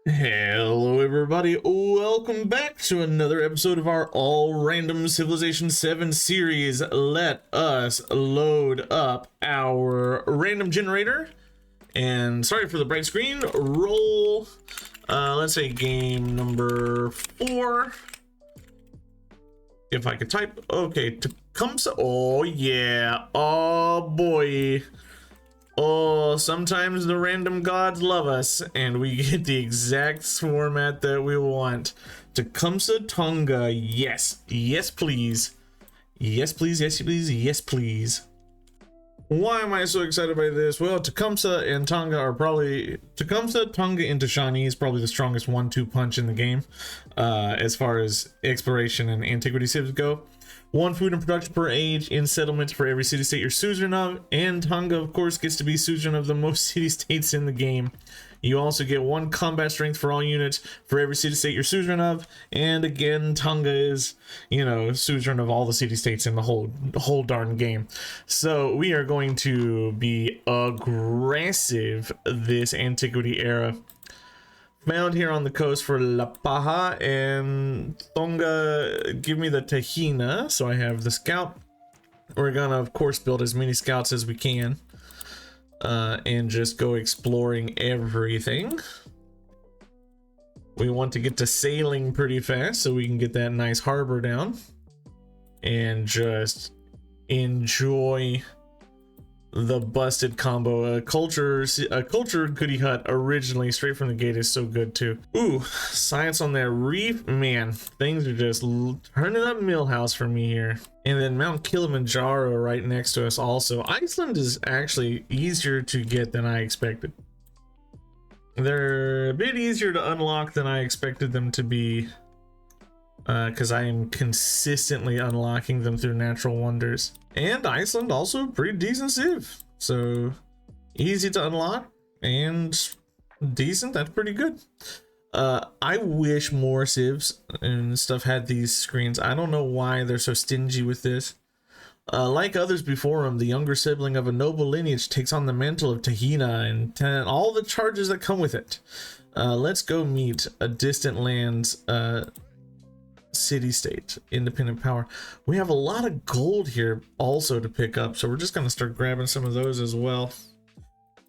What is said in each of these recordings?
Hello everybody, welcome back to another episode of our all random Civilization VII series. Let us load up our random generator, and sorry for the bright screen. Roll let's say game number 4, if I could type. Okay, Tecumseh. Oh yeah, oh boy. Oh, sometimes the random gods love us, and we get the exact format that we want. Tecumseh, Tonga, yes. Yes, please. Yes, please, yes, please, yes, please. Why am I so excited by this? Well, Tecumseh and Tonga are probably... Tecumseh, Tonga into Shawnee is probably the strongest 1-2 punch in the game, as far as exploration and antiquity civs go. 1 food and production per age in settlements for every city-state you're suzerain of, and Tonga, of course, gets to be suzerain of the most city-states in the game. You also get 1 combat strength for all units for every city-state you're suzerain of, and again, Tonga is, you know, suzerain of all the city-states in the whole darn game. So we are going to be aggressive this antiquity era. Found here on the coast for La Paja, and Tonga give me the Tahina, so I have the scout. We're gonna of course build as many scouts as we can, and just go exploring everything. We want to get to sailing pretty fast so we can get that nice harbor down and just enjoy the busted combo. A culture goodie hut originally straight from the gate is so good too. Ooh, science on that reef, man, things are just turning up Millhouse for me here. And then Mount Kilimanjaro right next to us also. Iceland is actually easier to get than I expected. They're a bit easier to unlock than I expected them to be, because I am consistently unlocking them through natural wonders. And Iceland also pretty decent civ, so easy to unlock and decent. That's pretty good. I wish more civs and stuff had these screens. I don't know why they're so stingy with this. Like others before him, the younger sibling of a noble lineage takes on the mantle of Tahina and all the charges that come with it. Let's go meet a distant land's city-state independent power. We have a lot of gold here also to pick up, so we're just gonna start grabbing some of those as well.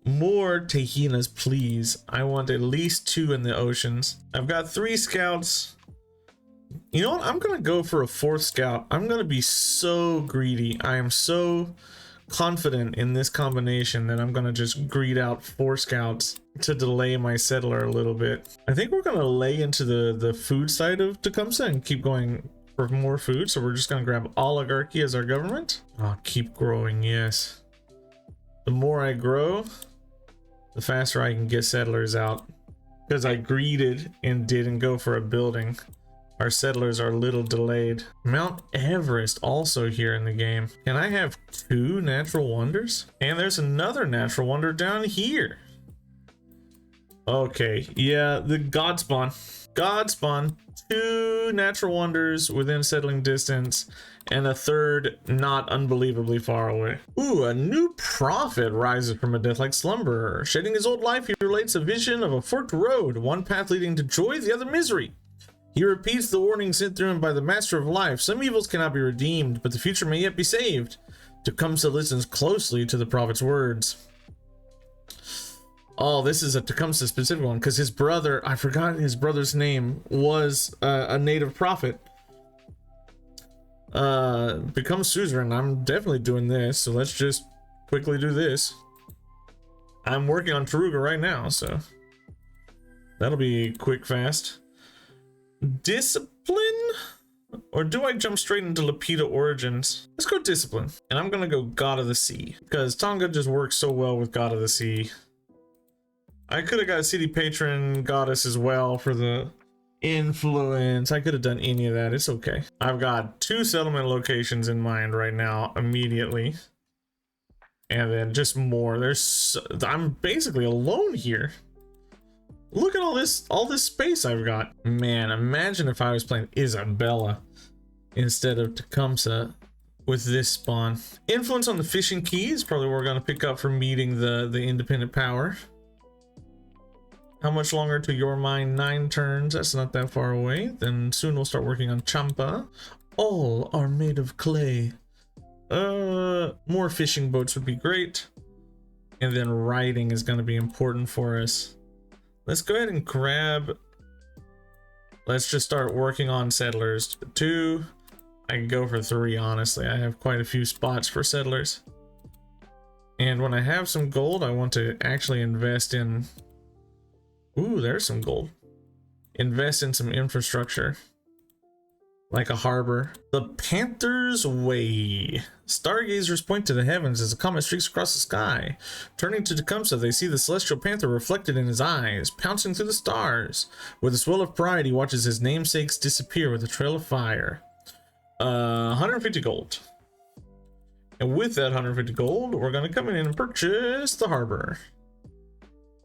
More Tahinas, please. I want at least 2 in the oceans. I've got 3 scouts. You know what, I'm gonna go for a 4th scout. I'm gonna be so greedy. I am so confident in this combination that I'm gonna just greed out 4 scouts to delay my settler a little bit. I think we're gonna lay into the food side of Tecumseh and keep going for more food, so we're just gonna grab oligarchy as our government. Oh, keep growing, yes. The more I grow, the faster I can get settlers out, because I greeded and didn't go for a building. Our settlers are a little delayed. Mount Everest also here in the game. Can I have 2 natural wonders? And there's another natural wonder down here. Okay, yeah, the God Spawn. God Spawn, 2 natural wonders within settling distance, and a 3rd not unbelievably far away. Ooh, a new prophet rises from a death-like slumber. Shedding his old life, he relates a vision of a forked road, one path leading to joy, the other misery. He repeats the warning sent through him by the Master of Life. Some evils cannot be redeemed, but the future may yet be saved. Tecumseh listens closely to the prophet's words. Oh, this is a Tecumseh specific one, because his brother, I forgot his brother's name, was a native prophet. Become suzerain. I'm definitely doing this, so let's just quickly do this. I'm working on Taruga right now, so that'll be quick, fast. Discipline? Or do I jump straight into Lapita Origins? Let's go Discipline. And I'm gonna go God of the Sea, because Tonga just works so well with God of the Sea. I could have got City Patron Goddess as well for the influence. I could have done any of that. It's okay. I've got 2 settlement locations in mind right now immediately. And then just more. I'm basically alone here. Look at all this space I've got. Man, imagine if I was playing Isabella instead of Tecumseh with this spawn. Influence on the fishing key is probably what we're gonna pick up for meeting the independent power. How much longer to your mine? 9 turns. That's not that far away. Then soon we'll start working on Champa. All are made of clay. More fishing boats would be great. And then riding is going to be important for us. Let's go ahead and grab... Let's just start working on settlers. 2. I can go for 3, honestly. I have quite a few spots for settlers. And when I have some gold, I want to actually invest in... Ooh, there's some gold. Invest in some infrastructure. Like a harbor. The Panther's Way. Stargazers point to the heavens as a comet streaks across the sky. Turning to Tecumseh, they see the celestial panther reflected in his eyes, pouncing through the stars. With a swell of pride, he watches his namesakes disappear with a trail of fire. 150 gold. And with that 150 gold, we're going to come in and purchase the harbor,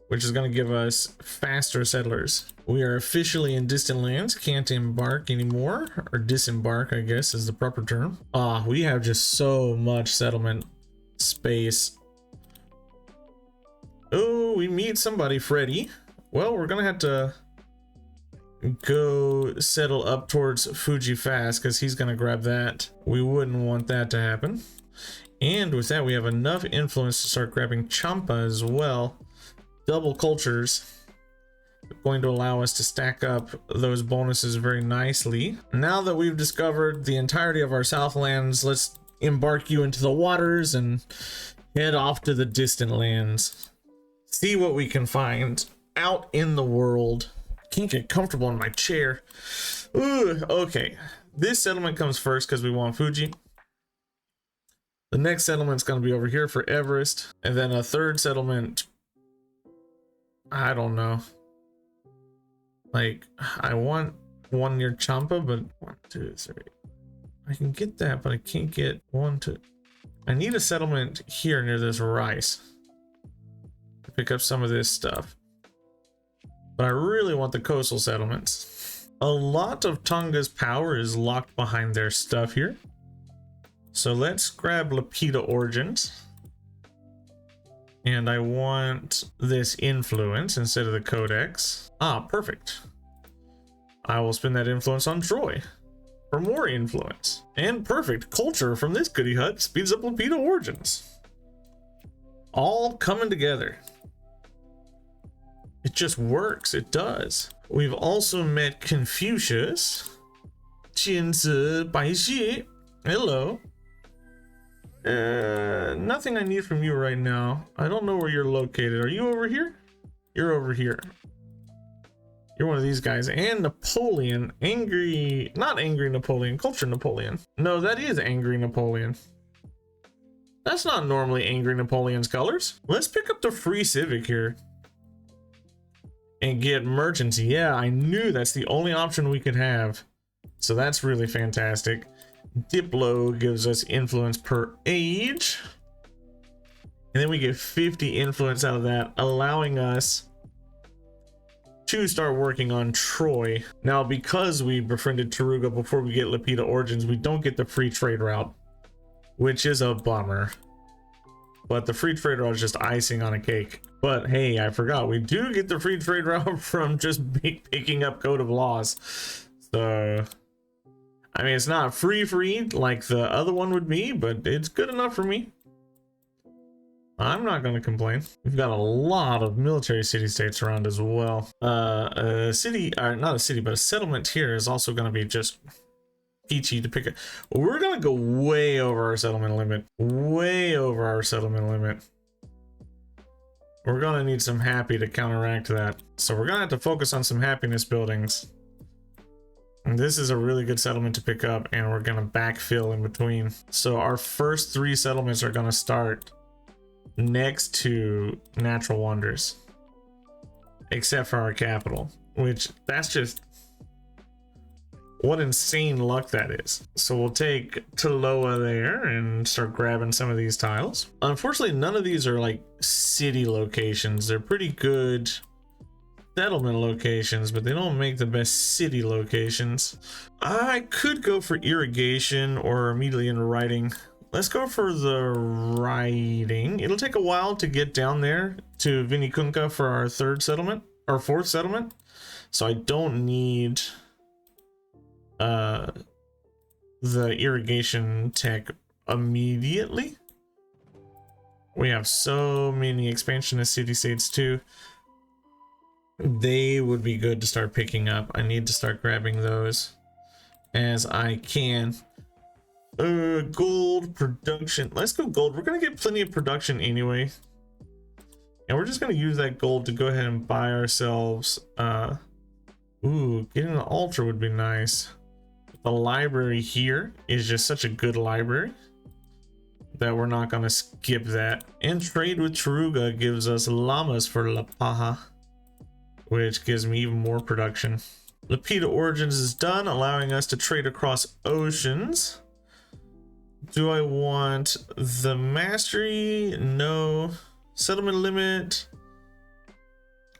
which is going to give us faster settlers. We are officially in distant lands, can't embark anymore, or disembark, I guess is the proper term. We have just so much settlement space. Oh, we meet somebody, Freddy. Well, we're going to have to go settle up towards Fuji fast because he's going to grab that. We wouldn't want that to happen. And with that, we have enough influence to start grabbing Champa as well. Double cultures, going to allow us to stack up those bonuses very nicely. Now that we've discovered the entirety of our Southlands, let's embark you into the waters and head off to the distant lands. See what we can find out in the world. Can't get comfortable in my chair. Ooh, okay. This settlement comes first because we want Fuji. The next settlement's going to be over here for Everest. And then a third settlement... I don't know. Like, I want one near Champa, but 1, 2, 3. I can get that, but I can't get 1, 2. I need a settlement here near this rice to pick up some of this stuff. But I really want the coastal settlements. A lot of Tonga's power is locked behind their stuff here. So let's grab Lapita Origins. And I want this influence instead of the codex. Perfect. I will spend that influence on Troy for more influence. And perfect. Culture from this goody hut speeds up Lapita Origins. All coming together. It just works. It does. We've also met Confucius. Hello. Nothing I need from you right now. I don't know where you're located. Are you over here? You're over here. You're one of these guys. And Napoleon. Angry, not angry Napoleon, culture Napoleon. No, that is angry Napoleon. That's not normally angry Napoleon's colors. Let's pick up the free civic here. And get merchants. Yeah, I knew that's the only option we could have. So that's really fantastic. Diplo gives us influence per age. And then we get 50 influence out of that, allowing us to start working on Troy. Now, because we befriended Taruga before we get Lapita Origins, we don't get the free trade route, which is a bummer. But the free trade route is just icing on a cake. But hey, I forgot, we do get the free trade route from just picking up Code of Laws. So... I mean, it's not free like the other one would be, but it's good enough for me. I'm not going to complain. We've got a lot of military city-states around as well. A city, or not a city, but a settlement here is also going to be just peachy to pick up. We're going to go way over our settlement limit. Way over our settlement limit. We're going to need some happy to counteract that. So we're going to have to focus on some happiness buildings. And this is a really good settlement to pick up, and we're going to backfill in between. So our first 3 settlements are going to start next to natural wonders, except for our capital, which that's just what insane luck that is. So we'll take Taloa there and start grabbing some of these tiles. Unfortunately, none of these are like city locations. They're pretty good settlement locations, but they don't make the best city locations. I could go for irrigation or immediately into writing. Let's go for the writing. It'll take a while to get down there to Vinikunka for our 3rd settlement. or fourth settlement, so I don't need the irrigation tech immediately. We have so many expansionist city-states too. They would be good to start picking up. I need to start grabbing those as I can. Gold production. Let's go gold. We're gonna get plenty of production anyway. And we're just gonna use that gold to go ahead and buy ourselves ooh, getting an altar would be nice. The library here is just such a good library that we're not gonna skip that. And trade with Taruga gives us llamas for La Paja, which gives me even more production. Lapita Origins is done, allowing us to trade across oceans. Do I want the mastery? No. Settlement limit.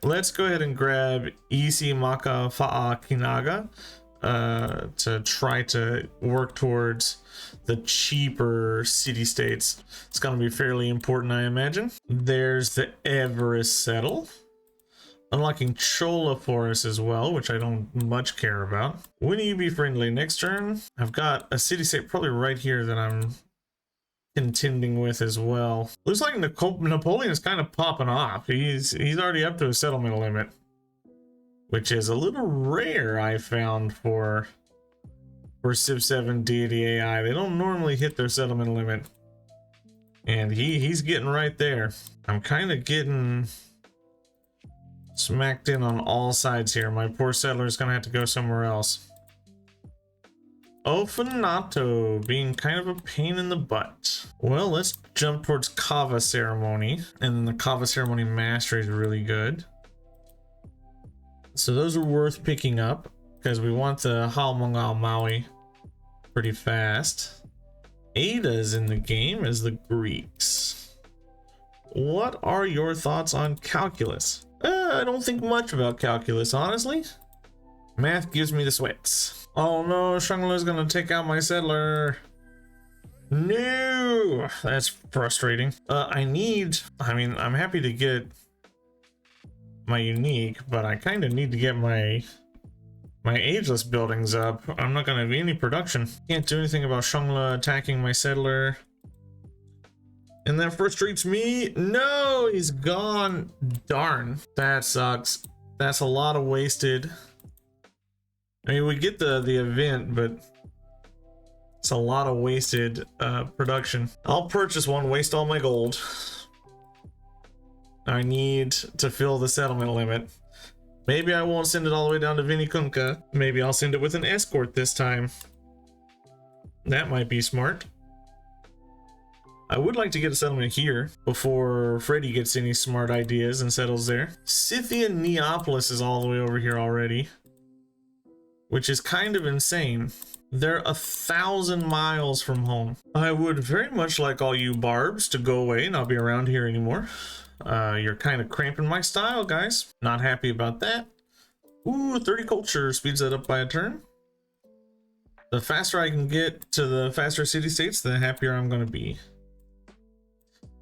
Let's go ahead and grab Isi Maka Fa'a Kinaga to try to work towards the cheaper city-states. It's going to be fairly important, I imagine. There's the Everest Settle. Unlocking Chola for us as well, which I don't much care about. When you be friendly next turn? I've got a city-state probably right here that I'm contending with as well. Looks like Napoleon is kind of popping off. He's already up to a settlement limit, which is a little rare, I found, for Civ 7 deity AI. They don't normally hit their settlement limit, and he's getting right there. I'm kind of getting smacked in on all sides here. My poor settler is gonna have to go somewhere else. Ofanato being kind of a pain in the butt. Well, let's jump towards Kava ceremony, and then the Kava ceremony mastery is really good. So those are worth picking up because we want the Halmongal Maui pretty fast. Ada's in the game as the Greeks. What are your thoughts on calculus? I don't think much about calculus, honestly. Math gives me the sweats. Oh no, Shangla's gonna take out my settler. No, that's frustrating. I mean, I'm happy to get my unique, but I kind of need to get my ageless buildings up. I'm not gonna have any production. Can't do anything about Shangla attacking my settler. And that frustrates me. No, he's gone. Darn, that sucks. That's a lot of wasted. I mean, we get the event, but it's a lot of wasted production. I'll purchase one, waste all my gold. I need to fill the settlement limit. Maybe I won't send it all the way down to Vinikunka. Maybe I'll send it with an escort this time. That might be smart. I would like to get a settlement here before Freddy gets any smart ideas and settles there. Scythia Neapolis is all the way over here already, which is kind of insane. They're 1,000 miles from home. I would very much like all you barbs to go away and not be around here anymore. You're kind of cramping my style, guys. Not happy about that. Ooh, 30 culture speeds that up by a turn. The faster I can get to the faster city-states, the happier I'm going to be.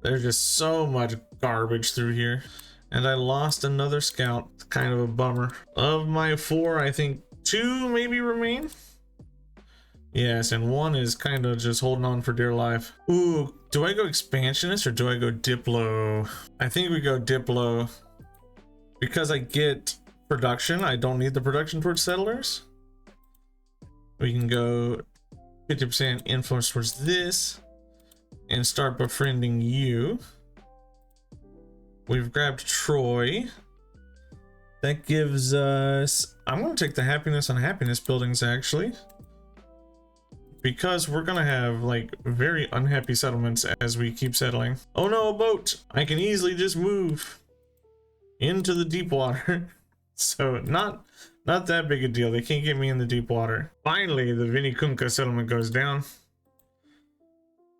There's just so much garbage through here. And I lost another scout. It's kind of a bummer. Of my 4, I think 2 maybe remain. Yes, and 1 is kind of just holding on for dear life. Ooh, do I go expansionist or do I go Diplo? I think we go Diplo. Because I get production, I don't need the production towards settlers. We can go 50% influence towards this and start befriending you. We've grabbed Troy. That gives us, I'm going to take the happiness on happiness buildings actually, because we're going to have like very unhappy settlements as we keep settling. Oh no, a boat. I can easily just move into the deep water. So not that big a deal. They can't get me in the deep water. Finally, the Vinikunka settlement goes down.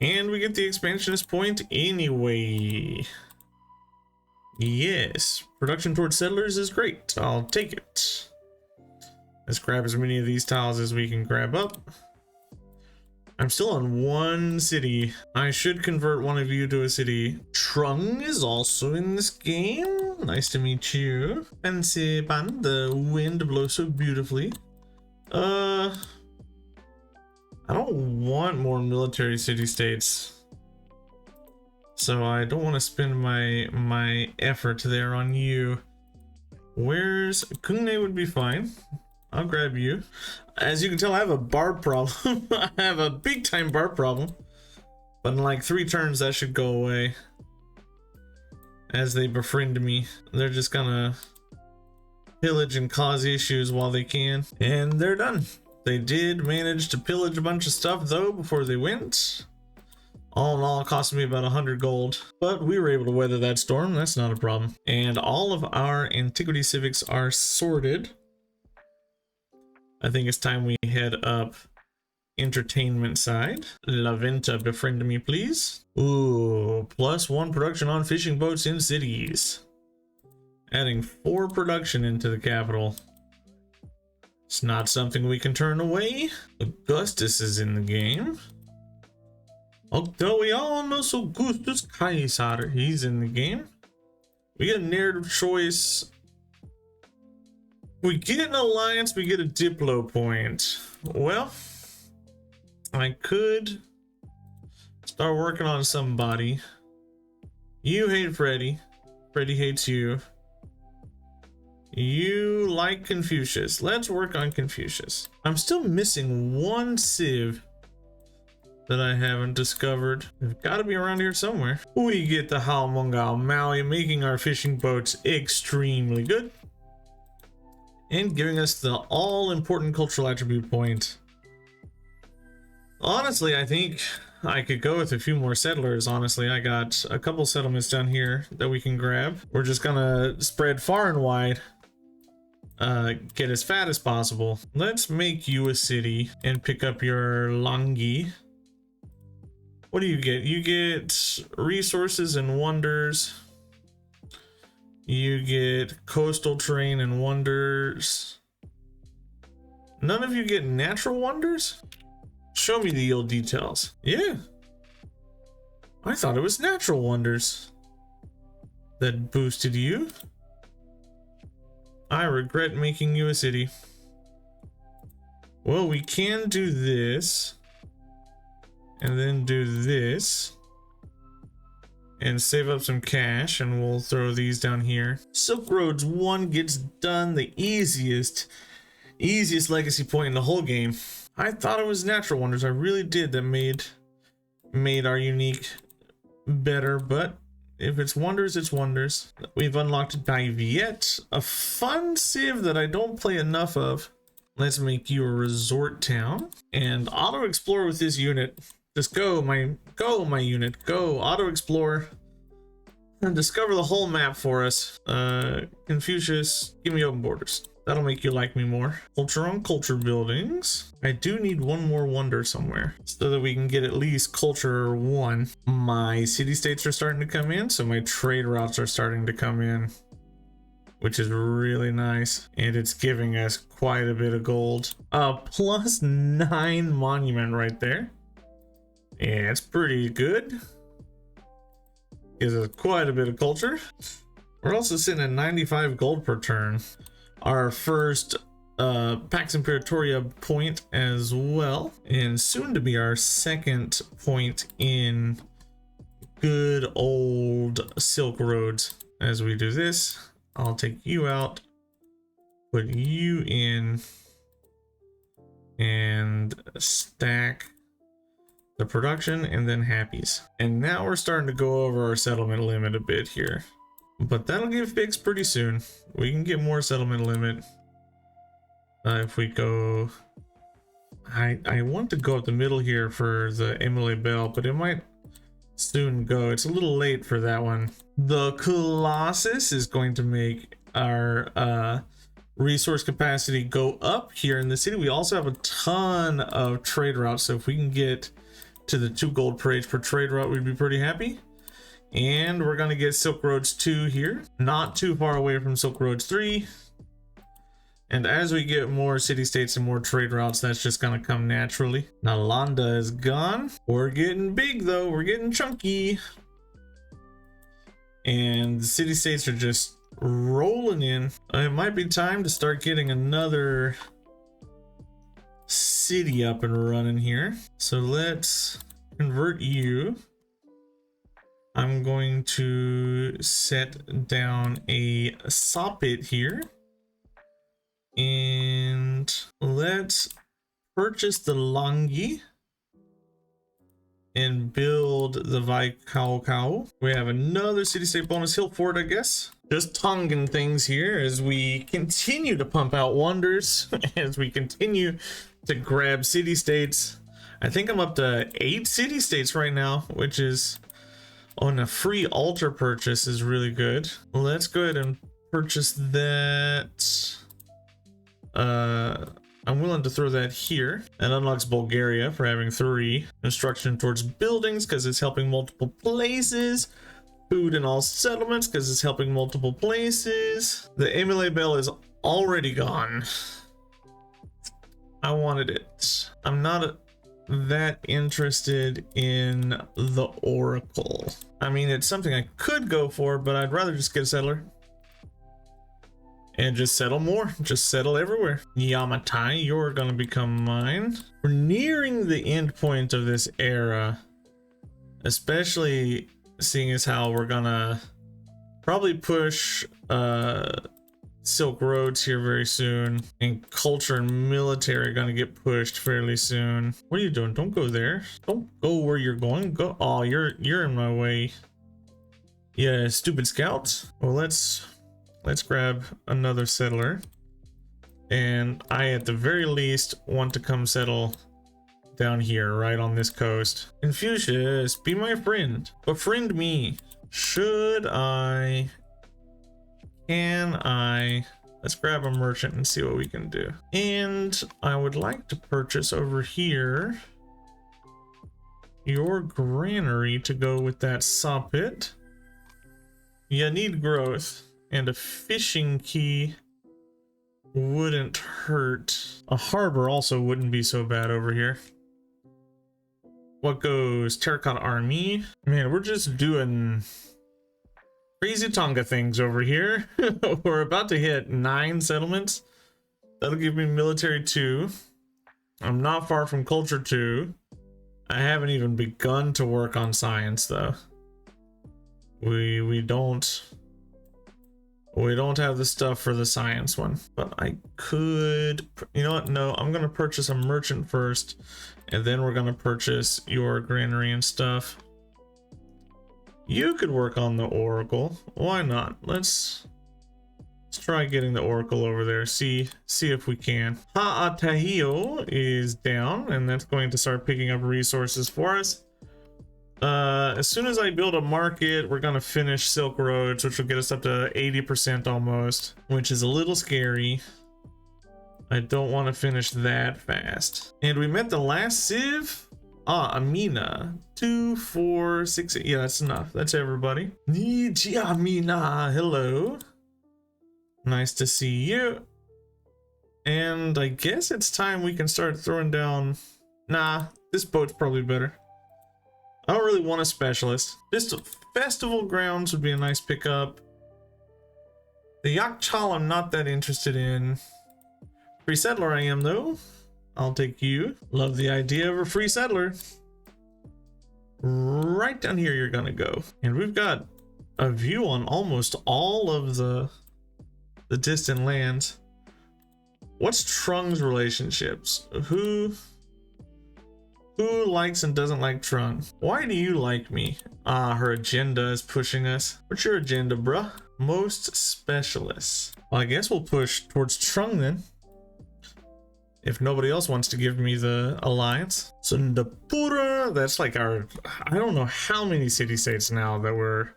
And we get the expansionist point anyway. Yes, production towards settlers is great. I'll take it. Let's grab as many of these tiles as we can grab up. I'm still on 1 city. I should convert one of you to a city. Trung is also in this game. Hello, nice to meet you. Fancy pan, the wind blows so beautifully. I don't want more military city-states, so I don't want to spend my effort there on you. Where's Kungne would be fine. I'll grab you. As you can tell, I have a barb problem. I have a big time barb problem. But in like 3 turns, that should go away. As they befriend me, they're just gonna pillage and cause issues while they can. And they're done. They did manage to pillage a bunch of stuff though before they went. All in all, it cost me about 100 gold. But we were able to weather that storm. That's not a problem. And all of our antiquity civics are sorted. I think it's time we head up entertainment side. La Venta, befriend me, please. Ooh, +1 production on fishing boats in cities. Adding 4 production into the capital. It's not something we can turn away. Augustus is in the game. Octavianus Augustus Caesar, he's in the game. We get a narrative choice. We get an alliance, we get a Diplo point. Well, I could start working on somebody. You hate Freddy. Freddy hates you. You like Confucius. Let's work on Confucius. I'm still missing 1 civ that I haven't discovered. They've got to be around here somewhere. We get the Hao Mongao Maui, making our fishing boats extremely good. And giving us the all-important cultural attribute point. Honestly, I think I could go with a few more settlers. Honestly, I got a couple settlements down here that we can grab. We're just gonna spread far and wide. Get as fat as possible. Let's make you a city and pick up your Langi. What do you get? You get resources and wonders. You get coastal terrain and wonders. None of you get natural wonders? Show me the yield details. Yeah. I thought it was natural wonders that boosted you. I regret making you a city. Well, we can do this. And then do this. And save up some cash, and we'll throw these down here. Silk Roads 1 gets done, the easiest legacy point in the whole game. I thought it was natural wonders. I really did. That made our unique better, but if it's wonders, it's wonders. We've unlocked Viet, a fun civ that I don't play enough of. Let's make you a resort town and auto explore with this unit. Just go my unit, go auto explore and discover the whole map for us. Confucius, give me open borders. That'll make you like me more. Culture on culture buildings. I do need 1 more wonder somewhere so that we can get at least culture 1. My city states are starting to come in, so my trade routes are starting to come in, which is really nice. And it's giving us quite a bit of gold. +9 monument right there. Yeah, it's pretty good. Gives us quite a bit of culture. We're also sitting at 95 gold per turn. Our first Pax Imperatoria point as well, and soon to be our second point in good old Silk Roads. As we do this, I'll take you out, put you in, and stack the production, and then happies. And now we're starting to go over our settlement limit a bit here, but that'll get fixed pretty soon. We can get more settlement limit if we go. I want to go up the middle here for the Emily Bell, but it might soon go. It's a little late for that one. The Colossus is going to make our resource capacity go up here in the city. We also have a ton of trade routes, so if we can get to the 2 gold per age per trade route, we'd be pretty happy. And we're gonna get Silk Roads 2 here, not too far away from Silk Roads 3. And as we get more city-states and more trade routes, that's just gonna come naturally. Nalanda is gone. We're getting big though, we're getting chunky. And the city-states are just rolling in. It might be time to start getting another city up and running here. So let's convert you. I'm going to set down a soppit here. And let's purchase the Langi and build the Vaikau. We have another city-state bonus hill fort, I guess. Just Tongan things here as we continue to pump out wonders, as we continue to grab city-states. I think I'm up to 8 city-states right now, which is on a free altar purchase is really good. Let's go ahead and purchase that. I'm willing to throw that here. That unlocks Bulgaria for having 3. Construction towards buildings because it's helping multiple places. Food in all settlements because it's helping multiple places. The Emile Bell is already gone. I wanted it. I'm not that interested in the Oracle. I mean, it's something I could go for, but I'd rather just get a settler. And just settle more. Just settle everywhere. Yamatai, you're gonna become mine. We're nearing the end point of this era. Especially seeing as how we're gonna probably push Silk Roads here very soon. And culture and military are gonna get pushed fairly soon. What are you doing? Don't go there. Don't go where you're going. Go. Oh, you're in my way. Yeah, stupid scouts. Well, let's grab another settler. And I, at the very least, want to come settle down here, right on this coast. Confucius, be my friend. Befriend me. Should I? Can I? Let's grab a merchant and see what we can do. And I would like to purchase over here your granary to go with that saw pit. You need growth. And a fishing key wouldn't hurt. A harbor also wouldn't be so bad over here. What goes? Terracotta army. Man, we're just doing crazy Tonga things over here. We're about to hit 9 settlements. That'll give me military 2. I'm not far from culture 2. I haven't even begun to work on science though. We don't have the stuff for the science one, but I could, you know what? No, I'm going to purchase a merchant first, and then we're going to purchase your granary and stuff. You could work on the Oracle. Why not? Let's try getting the Oracle over there. See if we can. Ha'atahio is down, and that's going to start picking up resources for us. As soon as I build a market, we're gonna finish Silk Roads, which will get us up to 80% almost, which is a little scary. I don't want to finish that fast. And we met the last Civ. Amina. 2, 4, 6, 8. Yeah, that's enough. That's everybody. Amina, hello. Nice to see you. And I guess it's time we can start throwing down. Nah, this boat's probably better. I don't really want a specialist. Just festival grounds would be a nice pickup. The Yakchal I'm not that interested in. Free settler I am though. I'll take you. Love the idea of a free settler. Right down here you're gonna go. And we've got a view on almost all of the distant lands. What's Trung's relationships? Who likes and doesn't like Trung? Why do you like me? Her agenda is pushing us. What's your agenda, bruh? Most specialists. Well, I guess we'll push towards Trung then. If nobody else wants to give me the alliance. Sundapura, that's like our, I don't know how many city-states now that we're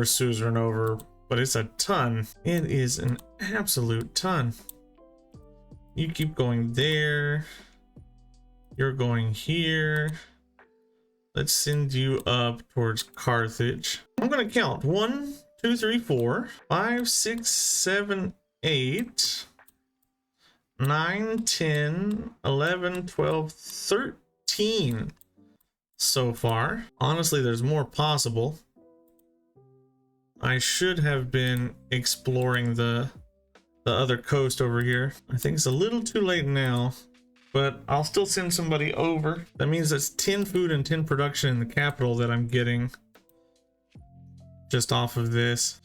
suzerain over, but it's a ton. It is an absolute ton. You keep going there. You're going here. Let's send you up towards Carthage. I'm gonna count 1, 2, 3, 4, 5, 6, 7, 8, 9, 10, 11, 12, 13 so far. Honestly, there's more possible. I should have been exploring the other coast over here. I think it's a little too late now, but I'll still send somebody over. That means it's 10 food and 10 production in the capital that I'm getting just off of this.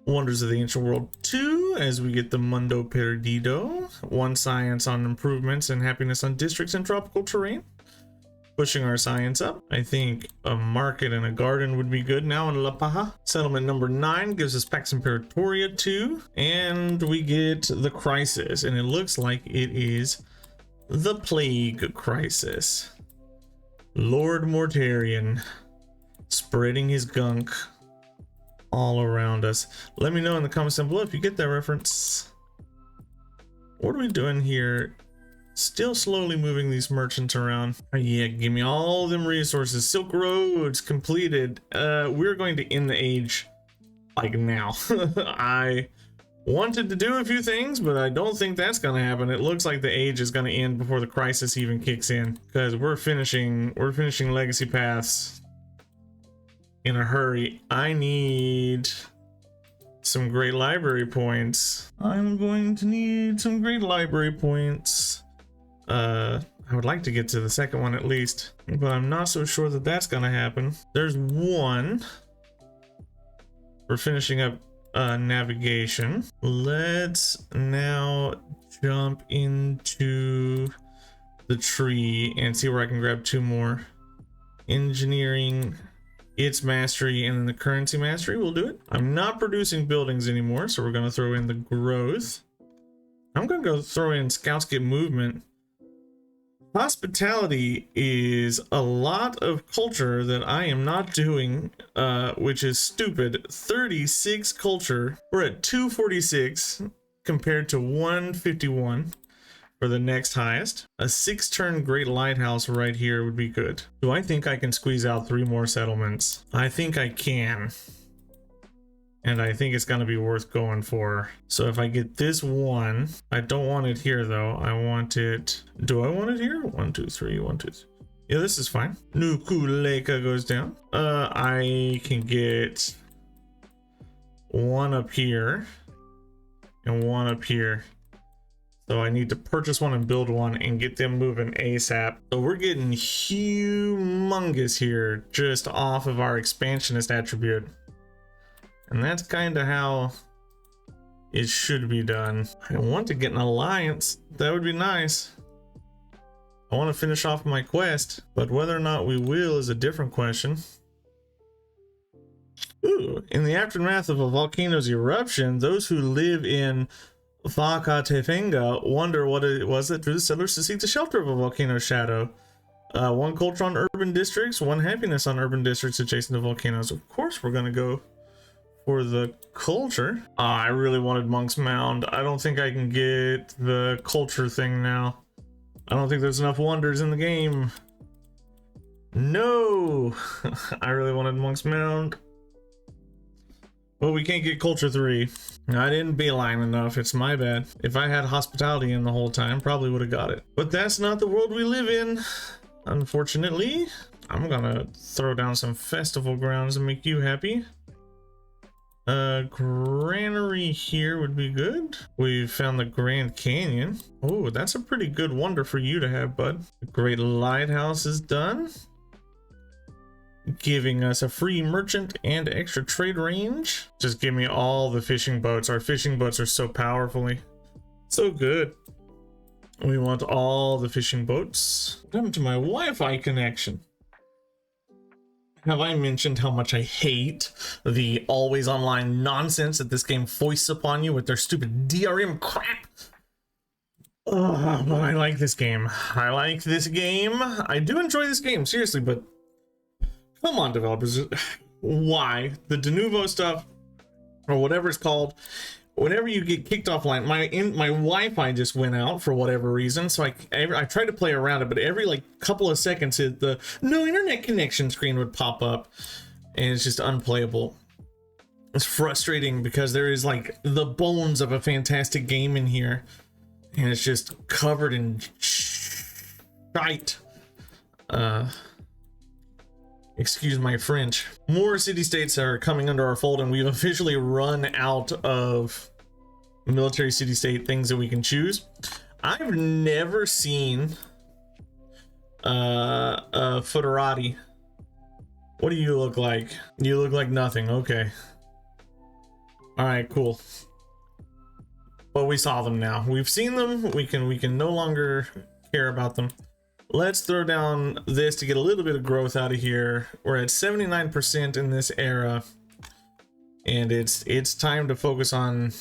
Wonders of the Ancient World 2, as we get the Mundo Perdido. 1 science on improvements and happiness on districts and tropical terrain. Pushing our science up. I think a market and a garden would be good now in La Paja. Settlement number 9 gives us Pax Imperatoria 2. And we get the crisis. And it looks like it is the Plague Crisis. Lord Mortarion spreading his gunk all around us. Let me know in the comments down below if you get that reference. What are we doing here? Still slowly moving these merchants around. Yeah, give me all them resources. Silk Roads completed. We're going to end the age like now. I wanted to do a few things, but I don't think that's going to happen. It looks like the age is going to end before the crisis even kicks in, because we're finishing legacy paths in a hurry. I need some great library points. I'm going to need some great library points. I would like to get to the second one at least, but I'm not so sure that that's gonna happen. There's one. We're finishing up navigation. Let's now jump into the tree and see where I can grab 2 more. Engineering, its mastery, and then the currency mastery will do it. I'm not producing buildings anymore, so we're gonna throw in the growth. I'm gonna go throw in scouts get movement. Hospitality is a lot of culture that I am not doing, which is stupid. 36 culture. We're at 246 compared to 151 for the next highest. A 6-turn great lighthouse right here would be good. Do I think I can squeeze out 3 more settlements? I think I can. And I think it's gonna be worth going for. So if I get this one, I don't want it here though. I want it. Do I want it here? 1, 2, 3, 1, 2, 3. Yeah, this is fine. Nukuleka goes down. I can get 1 up here and 1 up here. So I need to purchase 1 and build 1 and get them moving ASAP. So we're getting humongous here just off of our expansionist attribute. And that's kind of how it should be done. I want to get an alliance. That would be nice. I want to finish off my quest, but whether or not we will is a different question. Ooh, in the aftermath of a volcano's eruption, those who live in Fakatefenga wonder what it was that drew the settlers to seek the shelter of a volcano's shadow. 1 culture on urban districts, 1 happiness on urban districts adjacent to volcanoes. Of course, we're going to go for the culture. I really wanted Monk's Mound. I don't think I can get the culture thing now. I don't think there's enough wonders in the game. No! I really wanted Monk's Mound. But we can't get culture 3. I didn't beeline enough. It's my bad. If I had hospitality in the whole time, probably would have got it. But that's not the world we live in, unfortunately. I'm gonna throw down some festival grounds and make you happy. Granary here would be good. We've found the Grand Canyon. Oh, that's a pretty good wonder for you to have, bud. The Great Lighthouse is done, giving us a free merchant and extra trade range. Just give me all the fishing boats. Our fishing boats are so powerfully so good. We want all the fishing boats. What happened to my Wi-Fi connection? Have I mentioned how much I hate the always online nonsense that this game foists upon you with their stupid DRM crap? But I like this game. I like this game. I do enjoy this game, seriously, but come on, developers. Why? The de novo stuff, or whatever it's called, whenever you get kicked offline, my Wi-Fi just went out for whatever reason, so I tried to play around it, but every like couple of seconds the no internet connection screen would pop up, and it's just unplayable. It's frustrating because there is like the bones of a fantastic game in here, and it's just covered in shite. Excuse my French. More city-states are coming under our fold, and we've officially run out of military city-state things that we can choose. I've never seen a Footerati. What do you look like? You look like nothing. Okay. All right, cool. But we saw them now. We've seen them. We can no longer care about them. Let's throw down this to get a little bit of growth out of here. We're at 79% in this era, and it's time to focus on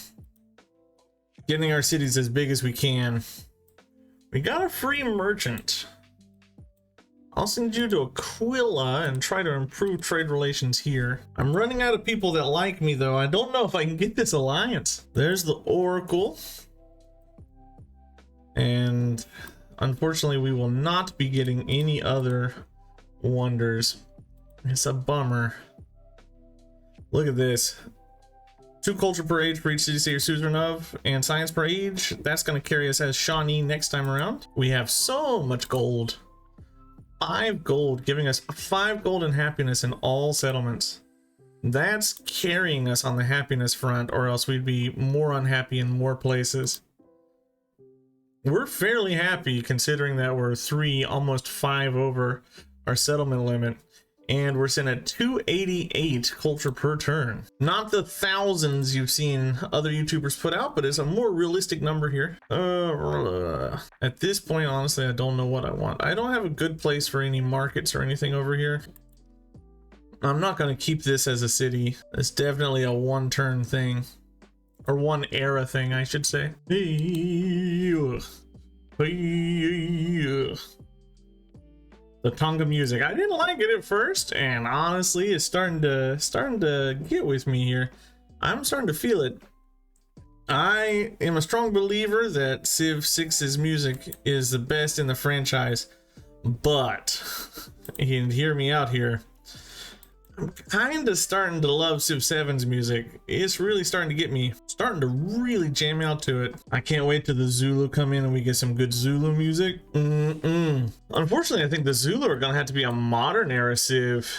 getting our cities as big as we can. We got a free merchant. I'll send you to Aquila and try to improve trade relations here. I'm running out of people that like me, though. I don't know if I can get this alliance. There's the Oracle. And unfortunately, we will not be getting any other wonders. It's a bummer. Look at this. 2 culture per age for each city-state or suzerain of, and science per age. That's going to carry us as Shawnee next time around. We have so much gold. 5 gold, giving us 5 gold and happiness in all settlements. That's carrying us on the happiness front, or else we'd be more unhappy in more places. We're fairly happy considering that we're 3, almost 5 over our settlement limit. And we're sitting at 288 culture per turn. Not the thousands you've seen other YouTubers put out, but it's a more realistic number here. At this point, honestly, I don't know what I want. I don't have a good place for any markets or anything over here. I'm not going to keep this as a city. It's definitely a one-turn thing. Or one era thing, I should say. The Tonga music. I didn't like it at first, and honestly, it's starting to get with me here. I'm starting to feel it. I am a strong believer that Civ 6's music is the best in the franchise, but you can hear me out here. I'm kind of starting to love Civ 7's music. It's really starting to get me, starting to really jam out to it. I can't wait till the Zulu come in and we get some good Zulu music. Unfortunately, I think the Zulu are gonna have to be a modern era Civ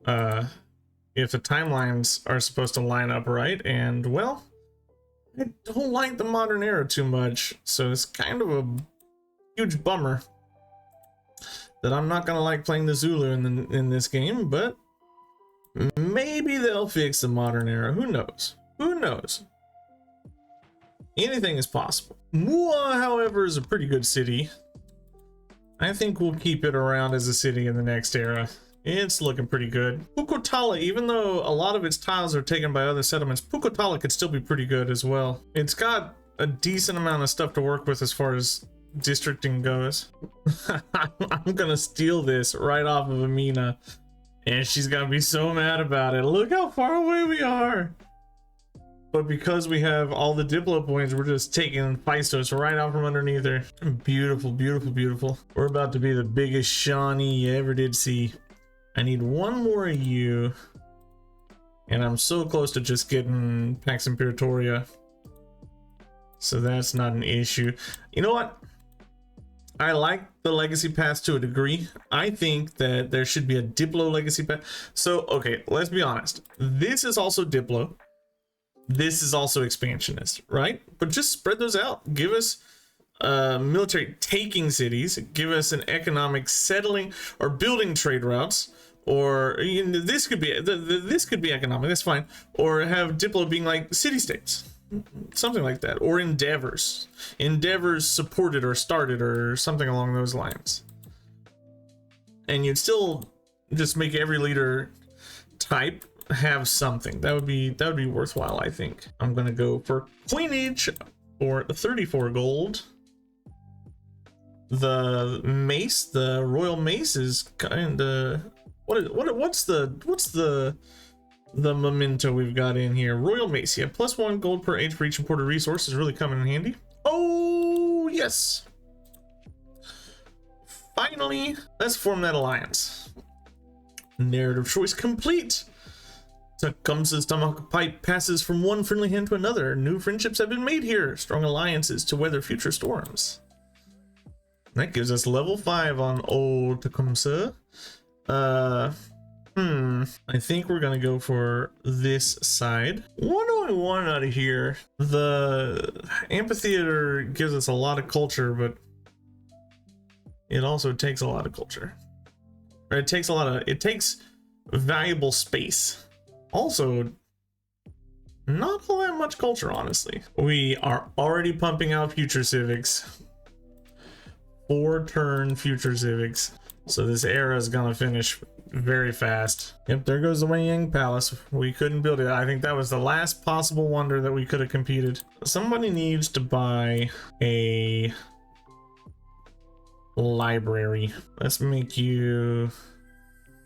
if the timelines are supposed to line up right. And well, I don't like the modern era too much, so it's kind of a huge bummer that I'm not gonna like playing the Zulu in this game, but maybe they'll fix the modern era. Who knows? Who knows? Anything is possible. Mua, however, is a pretty good city. I think we'll keep it around as a city in the next era. It's looking pretty good. Pukotala, even though a lot of its tiles are taken by other settlements, Pukotala could still be pretty good as well. It's got a decent amount of stuff to work with as far as districting goes. I'm gonna steal this right off of Amina. And she's gonna be so mad about it. Look how far away we are. But because we have all the Diplo points, we're just taking Phaistos right out from underneath her. Beautiful, beautiful, beautiful. We're about to be the biggest Shawnee you ever did see. I need one more of you. And I'm so close to just getting Pax Imperatoria. So that's not an issue. You know what? I like the legacy pass to a degree. I think that there should be a Diplo legacy pass. So, okay, let's be honest. This is also Diplo. This is also expansionist, right? But just spread those out. Give us military taking cities. Give us an economic settling or building trade routes. Or this could be this could be economic. That's fine. Or have Diplo being like city-states. Something like that, or endeavors supported or started or something along those lines. And you'd still just make every leader type have something that would be worthwhile. I think I'm gonna go for coinage for 34 gold. The mace, the royal mace, is kind of what's the memento we've got in here. Royal Mace, yeah, +1 gold per age for each imported resource is really coming in handy. Oh yes, finally, let's form that alliance. Narrative choice complete. Tecumseh's tomahawk pipe passes from one friendly hand to another. New friendships have been made here. Strong alliances to weather future storms. That gives us level 5 on old Tecumseh. I think we're gonna go for this side. What do I want out of here? The amphitheater gives us a lot of culture, but it also takes a lot of culture. Or it takes valuable space. Also, not all that much culture, honestly. We are already pumping out future civics. 4-turn future civics. So this era is gonna finish very fast. Yep, there goes the Wei Yang Palace. We couldn't build it. I think that was the last possible wonder that we could have competed. Somebody needs to buy a library. Let's make you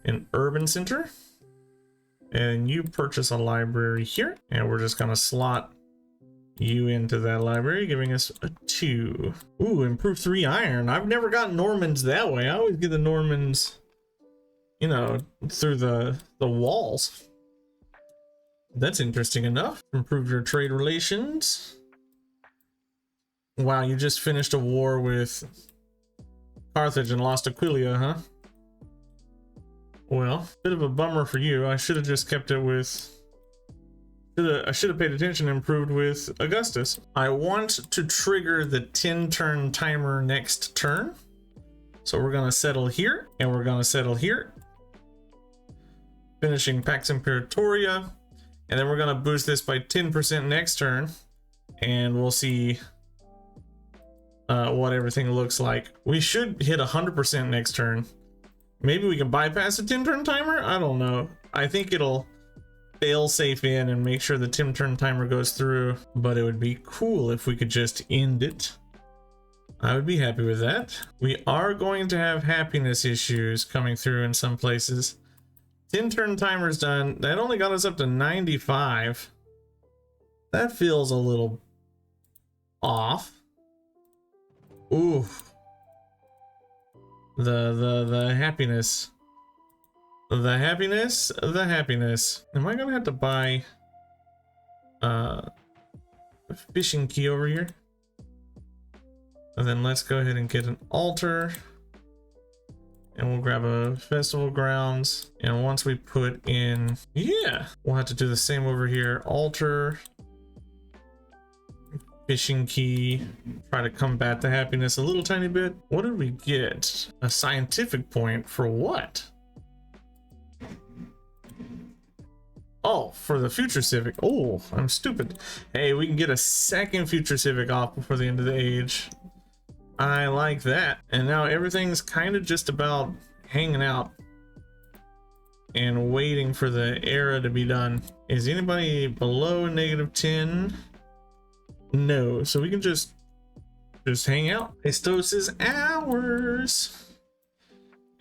an urban center. And you purchase a library here. And we're just gonna slot you into that library, giving us a 2. Ooh, improve 3 iron. I've never gotten Normans that way. I always get the Normans, you know, through the walls. That's interesting enough. Improve your trade relations. Wow, you just finished a war with Carthage and lost Aquileia, huh? Well, bit of a bummer for you. I should have just kept it with... I should have paid attention and improved with Augustus. I want to trigger the 10-turn timer next turn. So we're going to settle here, and we're going to settle here. Finishing Pax Imperatoria. And then we're going to boost this by 10% next turn. And we'll see what everything looks like. We should hit 100% next turn. Maybe we can bypass the 10-turn timer? I don't know. I think it'll fail safe in and make sure the 10-turn timer goes through, but it would be cool if we could just end it. I would be happy with that. We are going to have happiness issues coming through in some places. 10-turn timer's done. That only got us up to 95. That feels a little off. Ooh. The happiness. The happiness. Am I gonna have to buy a fishing key over here? And then let's go ahead and get an altar. And we'll grab a festival grounds. And once we put in, yeah, we'll have to do the same over here. Altar, fishing key, try to combat the happiness a little tiny bit. What did we get? A scientific point for what? Oh, for the future civic. Oh, I'm stupid. Hey, we can get a second future civic off before the end of the age. I like that. And now everything's kind of just about hanging out and waiting for the era to be done. Is anybody below -10? No, so we can just hang out. Estos is ours.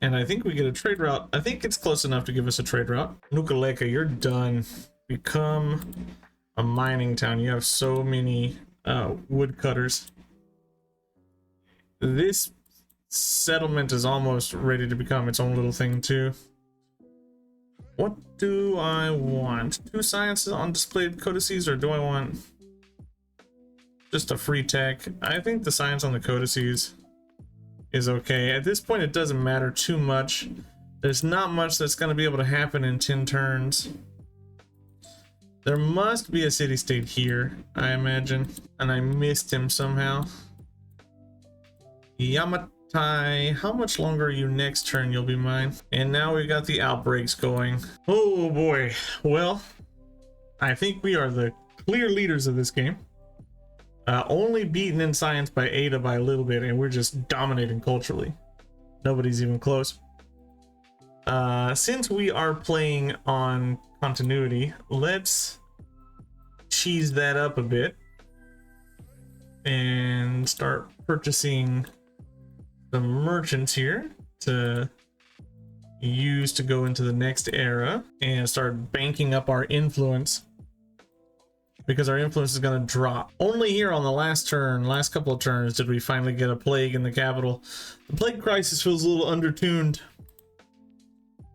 And I think we get a trade route. I think it's close enough to give us a trade route. Nukaleka, you're done. Become a mining town. You have so many woodcutters. This settlement is almost ready to become its own little thing too. What do I want? 2 sciences on displayed codices, or do I want just a free tech? I think the science on the codices is okay. At this point, it doesn't matter too much. There's not much that's going to be able to happen in 10 turns. There must be a city-state here, I imagine. And I missed him somehow. Yamatai, how much longer are you next turn? You'll be mine. And now we've got the outbreaks going. Oh boy. Well, I think we are the clear leaders of this game. Only beaten in science by Ada by a little bit, and we're just dominating culturally. Nobody's even close. Since we are playing on continuity, let's cheese that up a bit and start purchasing some merchants here to use to go into the next era and start banking up our influence, because our influence is going to drop. Only here on the last couple of turns, did we finally get a plague in the capital. The plague crisis feels a little undertuned.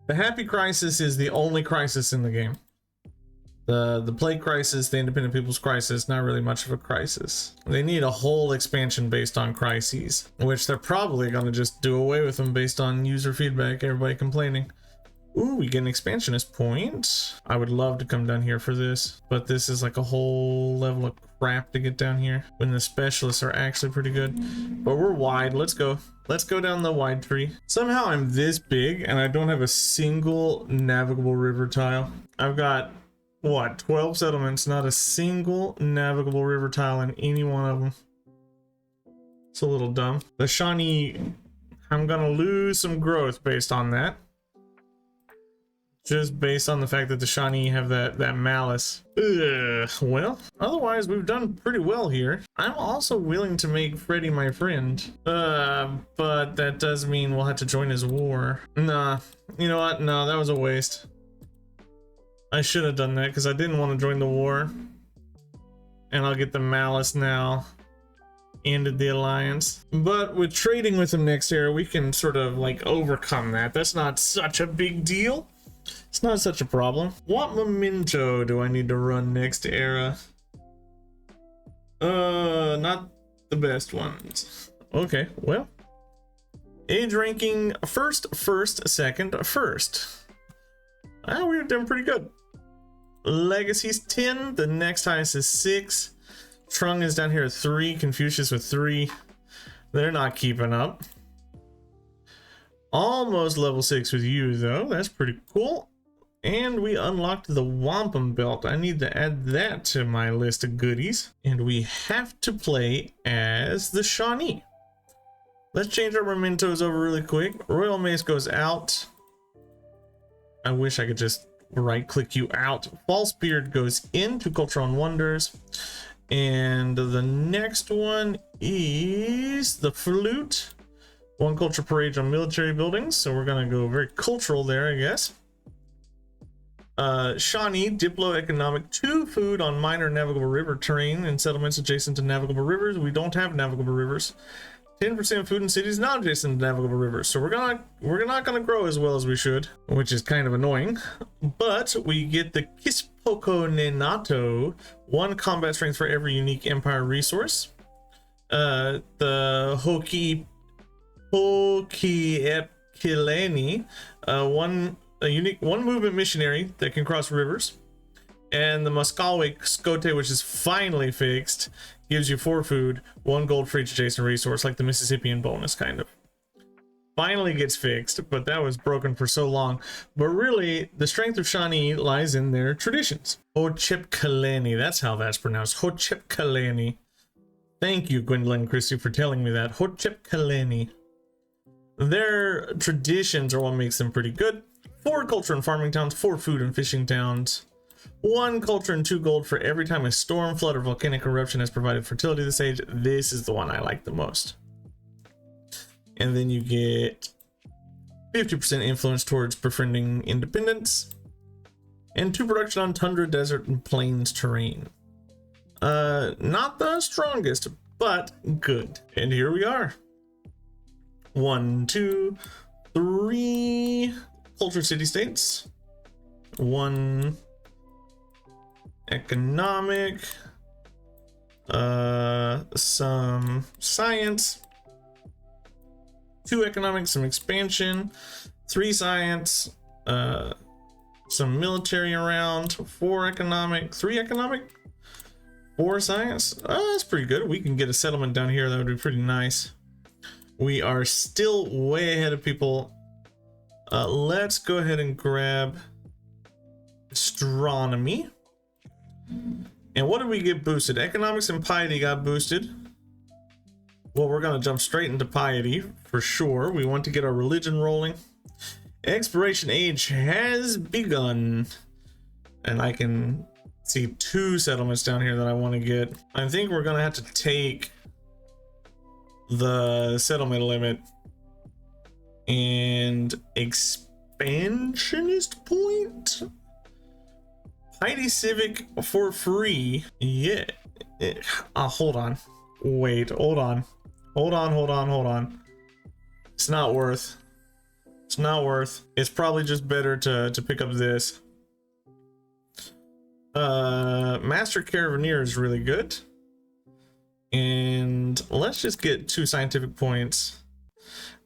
The happy crisis is the only crisis in the game. The plague crisis, the independent people's crisis, not really much of a crisis. They need a whole expansion based on crises, which they're probably going to just do away with them based on user feedback, everybody complaining. Ooh, we get an expansionist point. I would love to come down here for this, but this is like a whole level of crap to get down here when the specialists are actually pretty good. But we're wide. Let's go. Let's go down the wide tree. Somehow I'm this big and I don't have a single navigable river tile. I've got, what, 12 settlements, not a single navigable river tile in any one of them. It's a little dumb. The Shawnee, I'm gonna lose some growth based on that. Just based on the fact that the Shawnee have that malice. Ugh. Well, otherwise we've done pretty well here. I'm also willing to make Freddy my friend. But that does mean we'll have to join his war. Nah, you know what? No, that was a waste. I should have done that because I didn't want to join the war. And I'll get the malice now. Ended the alliance. But with trading with him next era, we can sort of like overcome that. That's not such a big deal. It's not such a problem. What memento do I need to run next era? Not the best ones. Okay, well. Age ranking first, second, first. Ah, we're doing pretty good. Legacy's 10, the next highest is 6. Trung is down here at 3, Confucius with 3. They're not keeping up. Almost level 6 with you though, that's pretty cool. And we unlocked the wampum belt. I need to add that to my list of goodies. And we have to play as the Shawnee. Let's change our mementos over really quick. Royal Mace goes out. I wish I could just right click you out. False Beard goes into Culture on Wonders. And the next one is the Flute. 1 culture per age on military buildings, so we're gonna go very cultural there, I guess. Shawnee, diplo-economic, 2 food on minor navigable river terrain and settlements adjacent to navigable rivers. We don't have navigable rivers. 10% food in cities not adjacent to navigable rivers. So we're not gonna grow as well as we should, which is kind of annoying. But we get the Kispoko Nenato, 1 combat strength for every unique empire resource. The Hokiepkileni, a unique 1 movement missionary that can cross rivers, and the Muscalwick Scote, which is finally fixed, gives you 4 food, 1 gold for each adjacent resource, like the Mississippian bonus kind of. Finally gets fixed, but that was broken for so long. But really, the strength of Shawnee lies in their traditions. Hochepkaleni, that's how that's pronounced. Hochepkaleni. Thank you, Gwendolyn Christie, for telling me that. Hochepkaleni. Their traditions are what makes them pretty good. 4 culture and farming towns, 4 food and fishing towns, 1 culture and 2 gold for every time a storm, flood, or volcanic eruption has provided fertility this age. This is the one I like the most. And then you get 50% influence towards befriending independence, and 2 production on tundra, desert, and plains terrain. Not the strongest, but good. And here we are. 1, 2, 3 culture city-states. 1 economic. Some science. 2 economic, some expansion. 3 science. Some military around. 4 economic. 3 economic. 4 science. That's pretty good. We can get a settlement down here. That would be pretty nice. We are still way ahead of people. Let's go ahead and grab astronomy. And what did we get boosted? Economics and piety got boosted. Well, we're gonna jump straight into piety for sure. We want to get our religion rolling. Exploration age has begun. And I can see 2 settlements down here that I want to get. I think we're gonna have to take the settlement limit and expansionist point. Piety civic for free. Yeah. Hold on. Wait, hold on. Hold on. It's not worth. It's not worth. It's probably just better to pick up this. Master Caravaneer is really good. And let's just get 2 scientific points.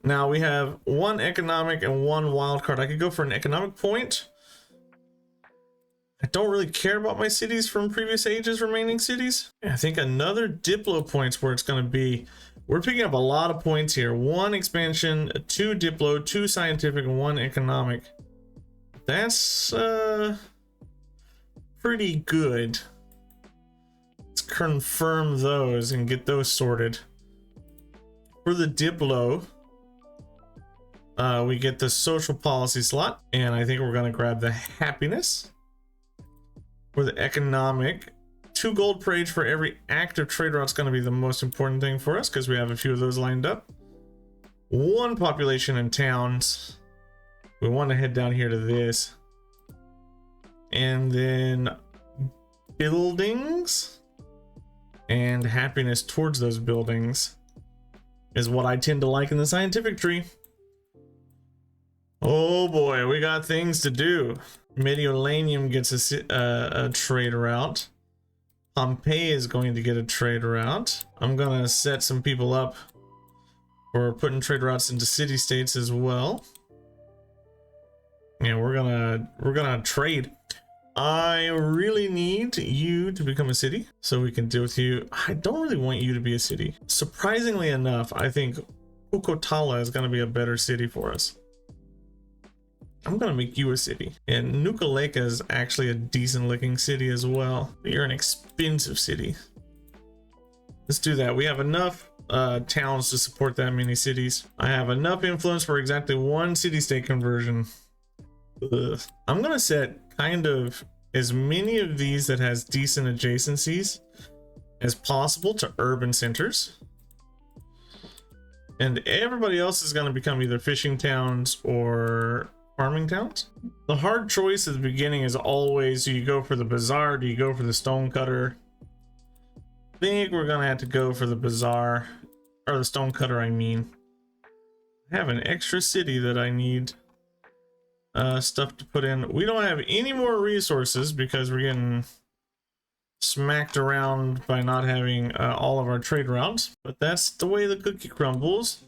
Now we have one economic and one wild card. I could go for an economic point. I don't really care about my cities from previous ages, remaining cities. I think another Diplo point's where it's going to be. We're picking up a lot of points here. 1 expansion, 2 Diplo, 2 scientific, and 1 economic. That's pretty good. Let's confirm those and get those sorted. For the Diplo, we get the social policy slot, and I think we're going to grab the happiness. For the economic, 2 gold per age for every active trade route is going to be the most important thing for us because we have a few of those lined up. 1 population in towns. We want to head down here to this. And then buildings and happiness towards those buildings is what I tend to like in the scientific tree. Oh boy, we got things to do. Mediolanium gets a trade route. Pompeii is going to get a trade route. I'm gonna set some people up for putting trade routes into city states as well. And we're gonna trade. I really need you to become a city so we can deal with you. I don't really want you to be a city. Surprisingly enough, I think Ukotala is gonna be a better city for us. I'm gonna make you a city, and Nukaleka is actually a decent looking city as well. You're an expensive city. Let's do that. We have enough towns to support that many cities. I have enough influence for exactly 1 city-state conversion. Ugh. I'm gonna set kind of as many of these that has decent adjacencies as possible to urban centers, and everybody else is gonna become either fishing towns or farming towns. The hard choice at the beginning is always, do you go for the bazaar, do you go for the stonecutter? I think we're gonna have to go for the bazaar, or the stonecutter, I mean. I have an extra city that I need stuff to put in. We don't have any more resources because we're getting smacked around by not having all of our trade routes, but that's the way the cookie crumbles.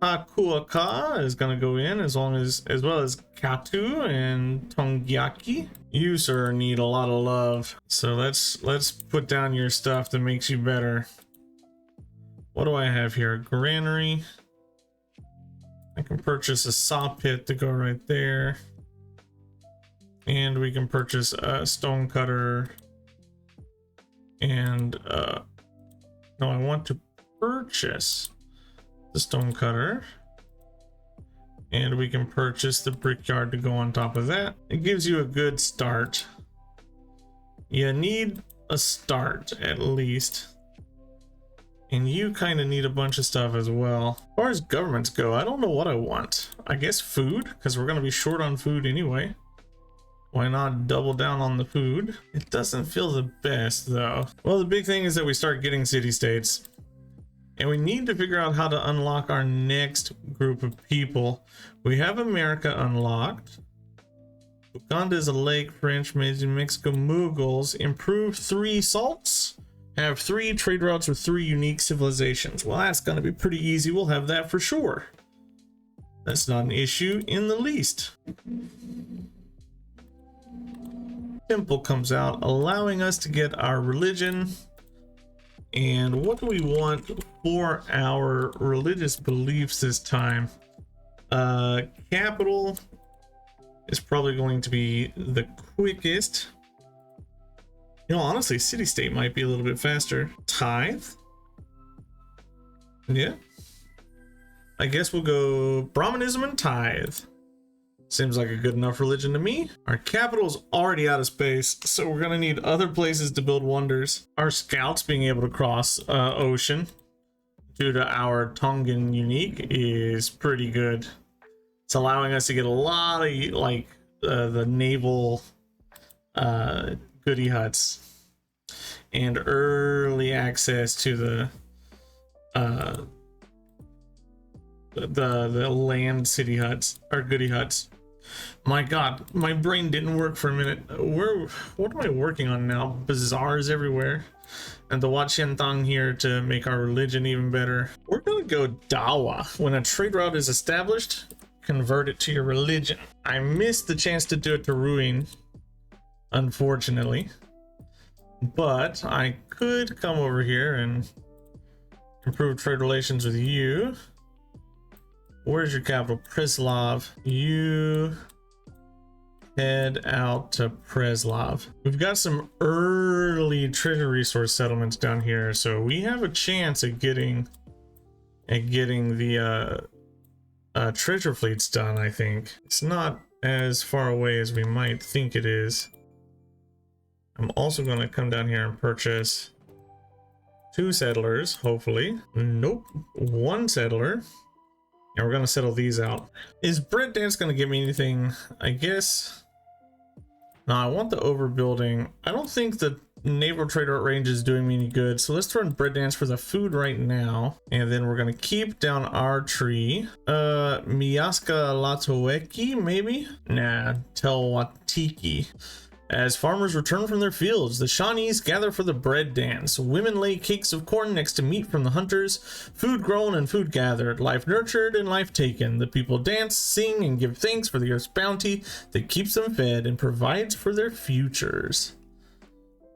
Akuaka is gonna go in as well as Katu and Tongyaki. You, sir, need a lot of love. So let's put down your stuff that makes you better. What do I have here? Granary. I can purchase a saw pit to go right there. And we can purchase a stone cutter. And no, I want to purchase the stone cutter, and we can purchase the brickyard to go on top of that. It gives you a good start. You need a start at least, and you kind of need a bunch of stuff as well. As far as governments go, I don't know what I want. I guess food, because we're going to be short on food anyway. Why not double down on the food? It doesn't feel the best though. Well, the big thing is that we start getting city states. And we need to figure out how to unlock our next group of people. We have America unlocked. Uganda is a lake, French, Mexico, Mughals. Improve 3 salts. Have 3 trade routes with 3 unique civilizations. Well, that's going to be pretty easy. We'll have that for sure. That's not an issue in the least. Temple comes out, allowing us to get our religion. And what do we want for our religious beliefs this time? Capital is probably going to be the quickest. You know, honestly, city-state might be a little bit faster. Tithe? Yeah. I guess we'll go Brahmanism and tithe. Seems like a good enough religion to me. Our capital's already out of space, so we're gonna need other places to build wonders. Our scouts being able to cross ocean due to our Tongan unique is pretty good. It's allowing us to get a lot of like the naval goody huts and early access to the land city huts or goody huts. My god, my brain didn't work for a minute. What am I working on now? Bazaars everywhere. and the Wat Shentang here to make our religion even better. We're gonna go Dawa. When a trade route is established, convert it to your religion. I missed the chance to do it to Ruin, unfortunately, but I could come over here and improve trade relations with you. Where's your capital? Preslav. You head out to Preslav. We've got some early treasure resource settlements down here, so we have a chance at getting the treasure fleets done. I think it's not as far away as we might think it is. I'm also going to come down here and purchase 2 settlers, hopefully. Nope, 1 settler. And we're going to settle these out. Is Bread Dance going to give me anything? I guess. No, I want the overbuilding. I don't think the naval trader range is doing me any good. So let's throw in Bread Dance for the food right now. And then we're going to keep down our tree. Miyaska Latoeki, maybe? Nah, Telwatiki. As farmers return from their fields, the Shawnees gather for the bread dance. Women lay cakes of corn next to meat from the hunters. Food grown and food gathered, life nurtured and life taken. The people dance, sing, and give thanks for the earth's bounty that keeps them fed and provides for their futures.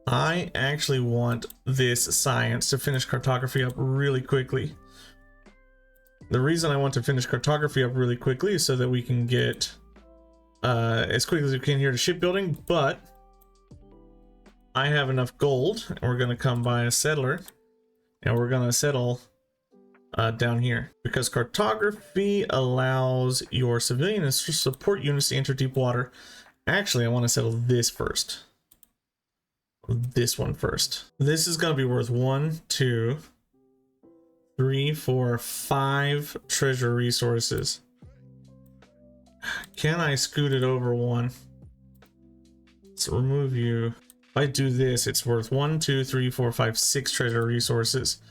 I actually want this science to finish cartography up really quickly. The reason I want to finish cartography up really quickly is so that we can get as quickly as we can here to shipbuilding, but I have enough gold and we're going to come by a settler and we're going to settle down here because cartography allows your civilian and support units to enter deep water. Actually, I want to settle this first. This one first. This is going to be worth 1, 2, 3, 4, 5 treasure resources. Can I scoot it over 1? Let's remove you. If I do this, it's worth 1, 2, 3, 4, 5, 6 treasure resources.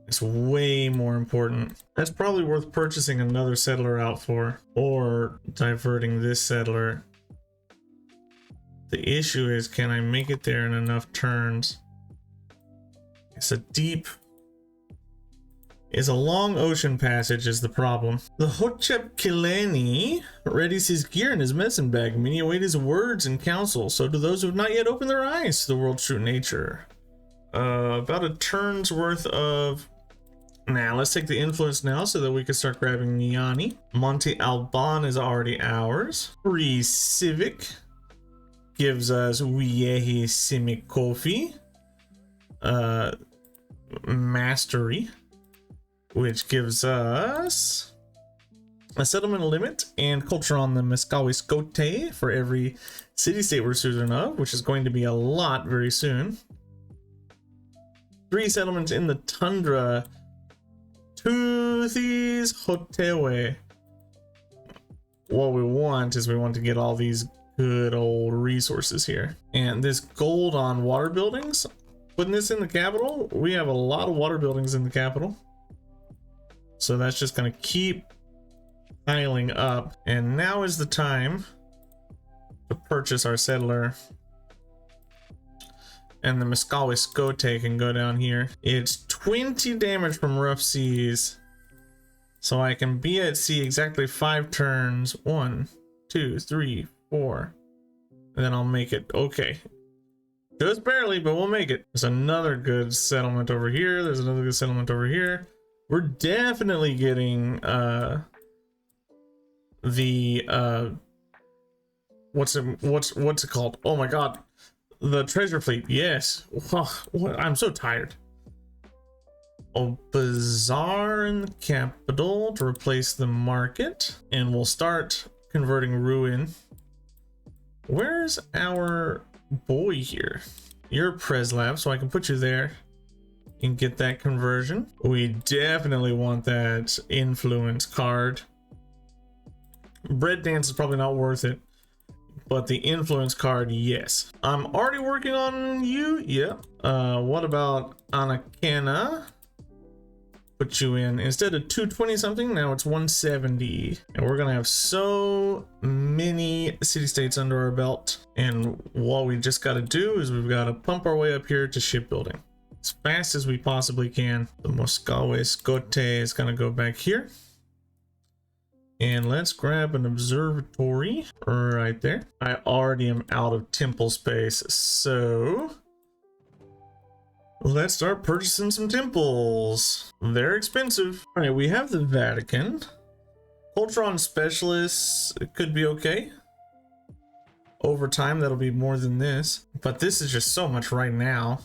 It's way more important. That's probably worth purchasing another settler out for, or diverting this settler. The issue is, can I make it there in enough turns? It's a long ocean passage is the problem. The Hotep Kileni readies his gear in his medicine bag. Many await his words and counsel. So do those who have not yet opened their eyes to the world's true nature. About a turn's worth of... Nah, let's take the influence now so that we can start grabbing Niani. Monte Alban is already ours. Free Civic gives us Wiehi Simikofi. Mastery, which gives us a settlement limit and culture on the Mescawiscote for every city-state we're suited of, which is going to be a lot very soon. 3 settlements in the tundra. Toothies Hotewe. What we want is we want to get all these good old resources here. And this gold on water buildings, putting this in the capital, we have a lot of water buildings in the capital. So that's just going to keep piling up. And now is the time to purchase our settler. And the Mescawiscote can go down here. It's 20 damage from rough seas. So I can be at sea exactly 5 turns. 1, 2, 3, 4. And then I'll make it. Okay. Just barely, but we'll make it. There's another good settlement over here. There's another good settlement over here. We're definitely getting what's it called? Oh my god. The treasure fleet. Yes. I'm so tired. A bazaar in the capital to replace the market, and we'll start converting ruin. Where's our boy here? You're Preslav, so I can put you there and get that conversion. We definitely want that influence card. Bread dance is probably not worth it, but the influence card, yes. I'm already working on you. Yeah. What about Anakena? Put you in instead of 220 something, now it's 170, and we're gonna have so many city-states under our belt. And what we just got to do is we've got to pump our way up here to shipbuilding. as fast as we possibly can. The Moskawe Skote is going to go back here. And let's grab an observatory right there. I already am out of temple space, so let's start purchasing some temples. They're expensive. All right, we have the Vatican. Cultron specialists, it could be okay. Over time, that'll be more than this. But this is just so much right now.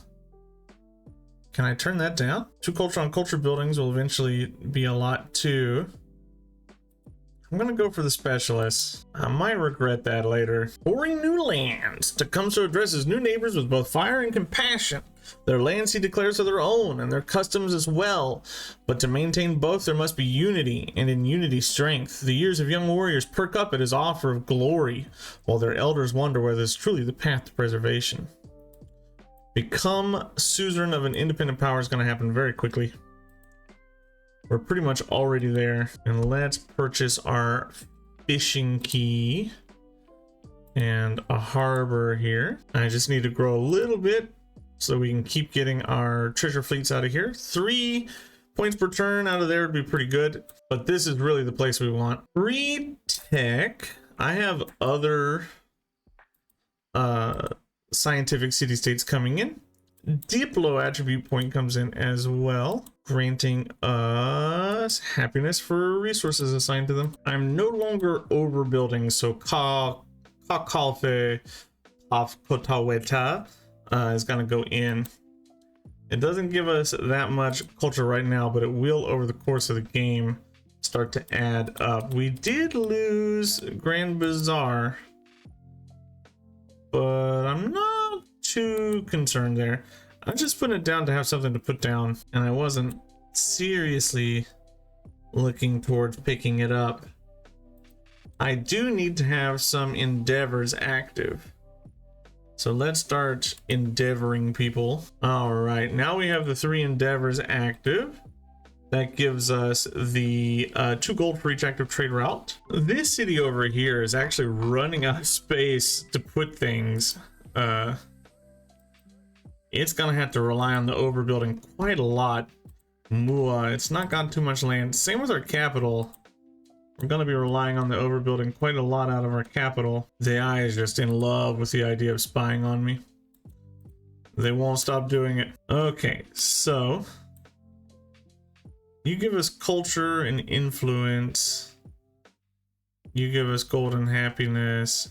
Can I turn that down? 2 Cultron culture buildings will eventually be a lot too. I'm gonna go for the specialists. I might regret that later. Pouring new lands. Tecumseh addresses new neighbors with both fire and compassion. Their lands he declares are their own, and their customs as well. But to maintain both, there must be unity, and in unity strength. The years of young warriors perk up at his offer of glory, while their elders wonder whether it's truly the path to preservation. Become suzerain of an independent power is going to happen very quickly. We're pretty much already there. And let's purchase our fishing key and a harbor here. I just need to grow a little bit so we can keep getting our treasure fleets out of here. 3 points per turn out of there would be pretty good, but this is really the place we want. Free tech. I have other scientific city-states coming in. Diplo attribute point comes in as well, granting us happiness for resources assigned to them. I'm no longer overbuilding, so Kakalfe of Kotaweta is going to go in. It doesn't give us that much culture right now, but it will over the course of the game start to add up. We did lose Grand Bazaar, but I'm not too concerned there. I just put it down to have something to put down, and I wasn't seriously looking towards picking it up. I do need to have some endeavors active, so let's start endeavoring people. All right, now we have the 3 endeavors active. That gives us the 2 gold for each active trade route. This city over here is actually running out of space to put things. It's gonna have to rely on the overbuilding quite a lot. Mua, it's not got too much land. Same with our capital. We're gonna be relying on the overbuilding quite a lot out of our capital. The AI is just in love with the idea of spying on me. They won't stop doing it. Okay, so you give us culture and influence. You give us golden happiness,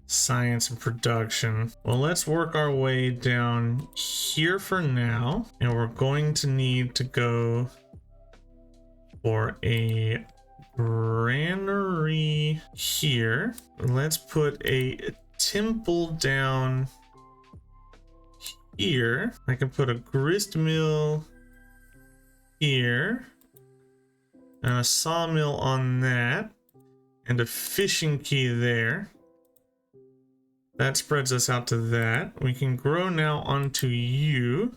science and production. Well, let's work our way down here for now, and we're going to need to go for a granary here. Let's put a temple down here. I can put a grist mill here and a sawmill on that, and a fishing key there. That spreads us out to that. We can grow now onto you.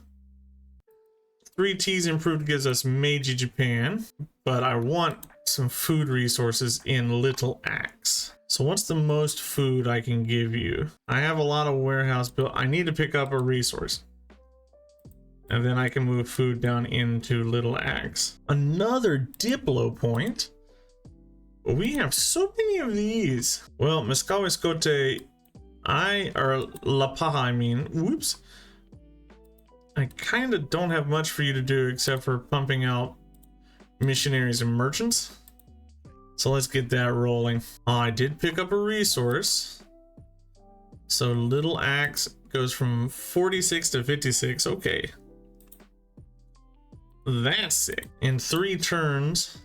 3 T's improved gives us Meiji Japan, but I want some food resources in Little Axe. So what's the most food I can give you? I have a lot of warehouse built. I need to pick up a resource, and then I can move food down into Little Axe. Another Diplo point. We have so many of these. Well, Moskawe Skote, or La Paja, I mean, whoops. I kind of don't have much for you to do except for pumping out missionaries and merchants. So let's get that rolling. I did pick up a resource. So Little Axe goes from 46 to 56. Okay. That's sick. In 3 turns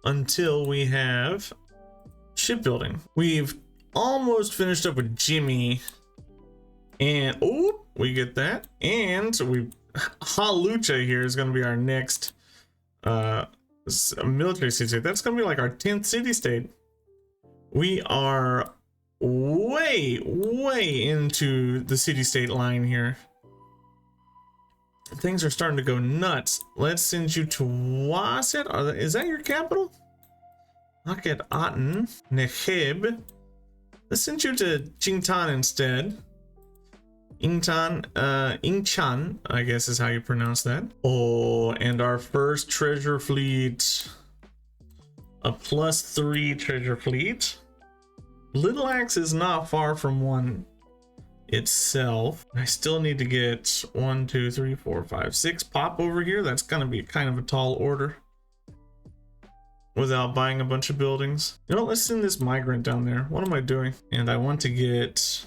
until we have shipbuilding. We've almost finished up with Jimmy, and oh, we get that, and we Halucha here is going to be our next military city state. That's going to be like our 10th city state. We are way into the city state line here. Things are starting to go nuts. Let's send you to Wasit. Is that your capital? Aket Aten Neheb. Let's send you to Jingtan instead. Ingchan, I guess is how you pronounce that. Oh, and our first treasure fleet, a +3 treasure fleet. Little Axe is not far from one itself. I still need to get 1, 2, 3, 4, 5, 6 pop over here. That's gonna be kind of a tall order without buying a bunch of buildings. You know, let's send this migrant down there. What am I doing? And I want to get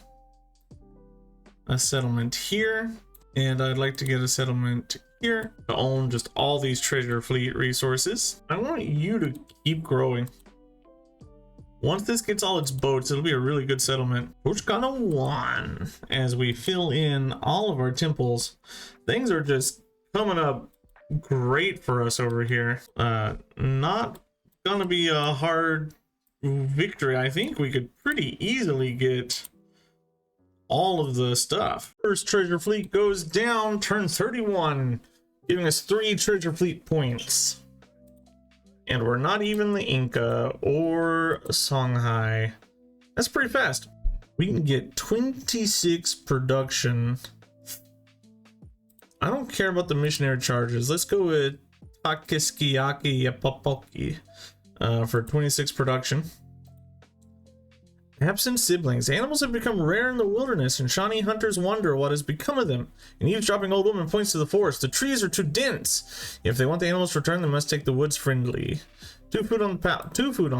a settlement here, and I'd like to get a settlement here to own just all these treasure fleet resources. I want you to keep growing. Once this gets all its boats, it'll be a really good settlement. Pushkana 1. As we fill in all of our temples, things are just coming up great for us over here. Not gonna be a hard victory. I think we could pretty easily get all of the stuff. First treasure fleet goes down, turn 31, giving us 3 treasure fleet points. And we're not even the Inca or Songhai. That's pretty fast. We can get 26 production. I don't care about the missionary charges. Let's go with Takiskiyaki Yapapoki for 26 production. Absent siblings. Animals have become rare in the wilderness, and Shawnee hunters wonder what has become of them. An eavesdropping old woman points to the forest. The trees are too dense. If they want the animals to return, they must take the woods friendly. 2 food on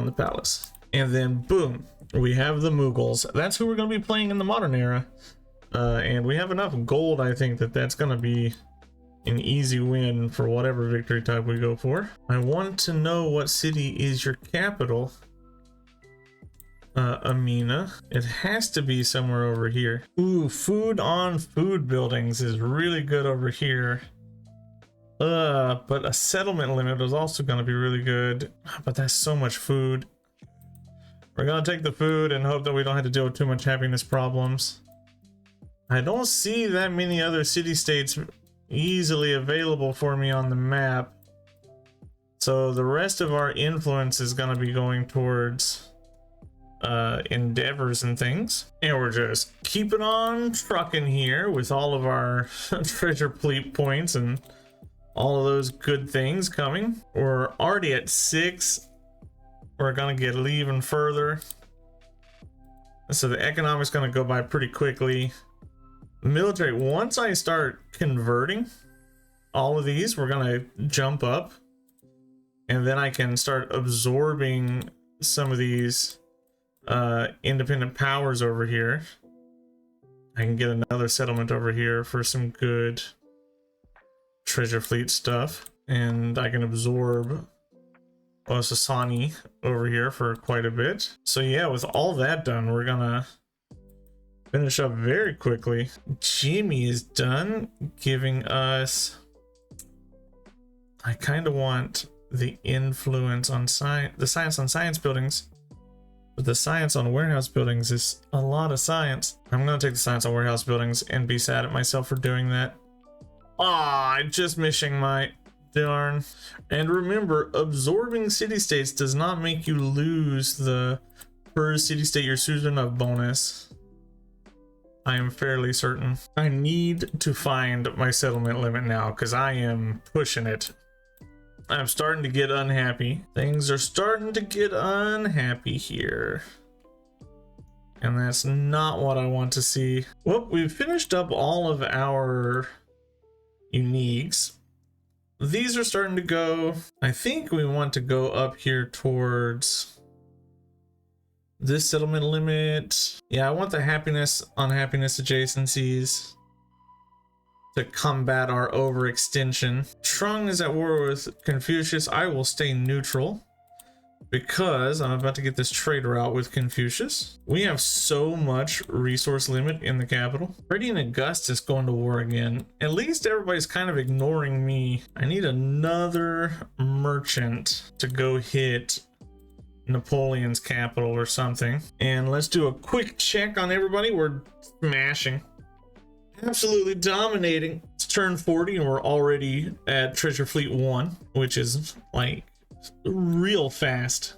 the palace. And then boom, we have the Mughals. That's who we're going to be playing in the modern era. And we have enough gold, I think, that's going to be an easy win for whatever victory type we go for. I want to know what city is your capital. Amina. It has to be somewhere over here. Ooh, food on food buildings is really good over here. But a settlement limit is also going to be really good. But that's so much food. We're going to take the food and hope that we don't have to deal with too much happiness problems. I don't see that many other city-states easily available for me on the map. So the rest of our influence is going to be going towards endeavors and things, and we're just keeping on trucking here with all of our treasure fleet points and all of those good things coming. We're already at 6. We're gonna get even further, so the economic's gonna go by pretty quickly. Military, once I start converting all of these, we're gonna jump up, and then I can start absorbing some of these independent powers over here. I can get another settlement over here for some good treasure fleet stuff, and I can absorb Osasani over here for quite a bit. So yeah, with all that done, we're gonna finish up very quickly. Jimmy is done giving us, I kind of want the influence on science, the science on science buildings. But the science on warehouse buildings is a lot of science. I'm gonna take the science on warehouse buildings and be sad at myself for doing that. Ah, just missing my darn. And remember, absorbing city-states does not make you lose the per city-state you're choosing of bonus. I am fairly certain. I need to find my settlement limit now because I am pushing it. I'm starting to get unhappy. Things are starting to get unhappy here. And that's not what I want to see. Well, we've finished up all of our uniques. These are starting to go. I think we want to go up here towards this settlement limit. Yeah, I want the happiness unhappiness adjacencies to combat our overextension. Trung is at war with Confucius. I will stay neutral because I'm about to get this trade route with Confucius. We have so much resource limit in the capital. Freddie and Augustus going to war again. At least everybody's kind of ignoring me. I need another merchant to go hit Napoleon's capital or something. And let's do a quick check on everybody. We're smashing. Absolutely dominating. It's turn 40 and we're already at Treasure Fleet 1, which is like real fast.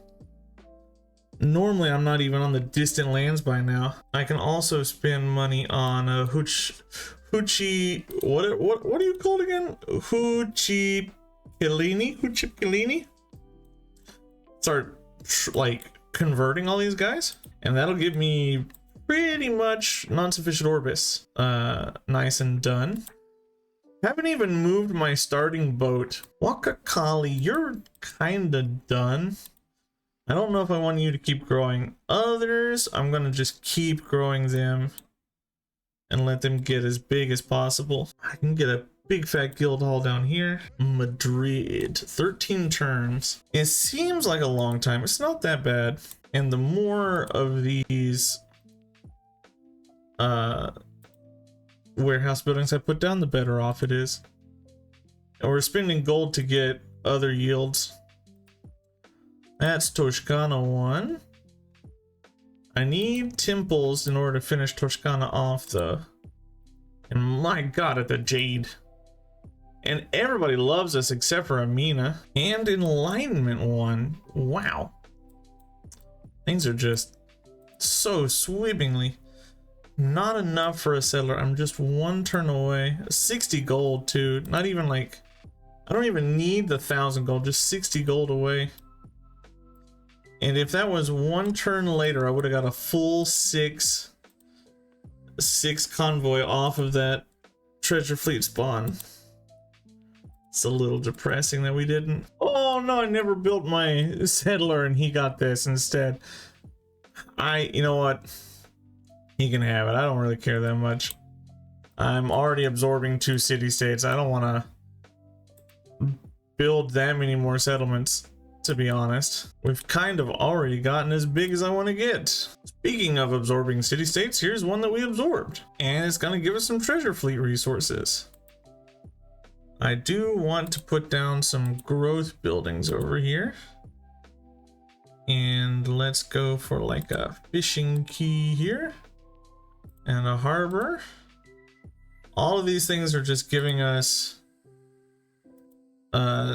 Normally, I'm not even on the distant lands by now. I can also spend money on a Hoochie. What are you called again? Hoochie Start like converting all these guys, and that'll give me pretty much non-sufficient orbis. Nice and done. Haven't even moved my starting boat. Wakakali, you're kinda done. I don't know if I want you to keep growing. Others, I'm gonna just keep growing them and let them get as big as possible. I can get a big fat guild hall down here. Madrid, 13 turns. It seems like a long time. It's not that bad. And the more of these warehouse buildings I put down, the better off it is. And we're spending gold to get other yields. That's Toscana 1. I need temples in order to finish Toscana off though. And my god, at the Jade. And everybody loves us except for Amina. And Enlightenment 1. Wow. Things are just so sweepingly. Not enough for a settler. I'm just one turn away. 60 gold too. Not even like, I don't even need the 1,000 gold, just 60 gold away. And if that was one turn later, I would have got a full six convoy off of that treasure fleet spawn. It's a little depressing that we didn't. Oh no, I never built my settler and he got this instead. You know what? He can have it. I don't really care that much. I'm already absorbing 2 city-states. I don't want to build that many more settlements, to be honest. We've kind of already gotten as big as I want to get. Speaking of absorbing city-states, here's one that we absorbed. And it's going to give us some treasure fleet resources. I do want to put down some growth buildings over here. And let's go for like a fishing quay here. And a harbor. All of these things are just giving us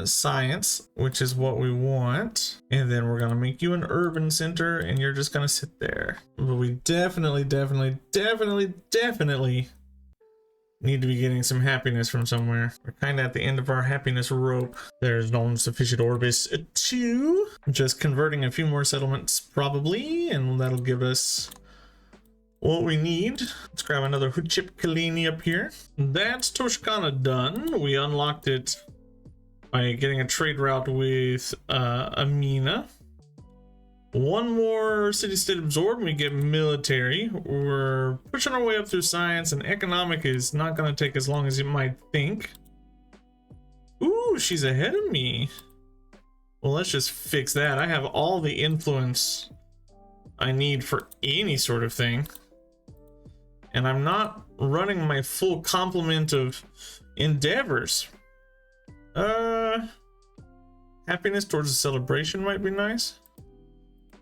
science, which is what we want. And then we're gonna make you an urban center and you're just gonna sit there. But we definitely need to be getting some happiness from somewhere. We're kind of at the end of our happiness rope. There's no insufficient orbis 2. Just converting a few more settlements probably, and that'll give us what we need. Let's grab another Huchip Kalini up here. That's Toscana done. We unlocked it by getting a trade route with Amina. One more city-state absorbed and we get military. We're pushing our way up through science, and economic is not going to take as long as you might think. Ooh, she's ahead of me. Well, let's just fix that. I have all the influence I need for any sort of thing. And I'm not running my full complement of endeavors. Happiness towards a celebration might be nice.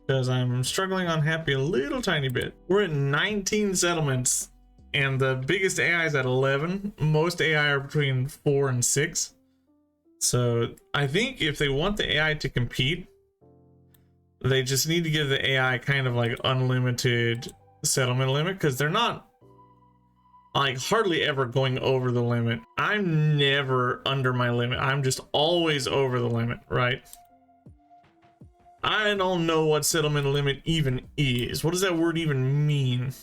Because I'm struggling on happy a little tiny bit. We're at 19 settlements. And the biggest AI is at 11. Most AI are between 4 and 6. So I think if they want the AI to compete, they just need to give the AI kind of like unlimited settlement limit. Because they're not like hardly ever going over the limit. I'm never under my limit. I'm just always over the limit, right? I don't know what settlement limit even is. What does that word even mean?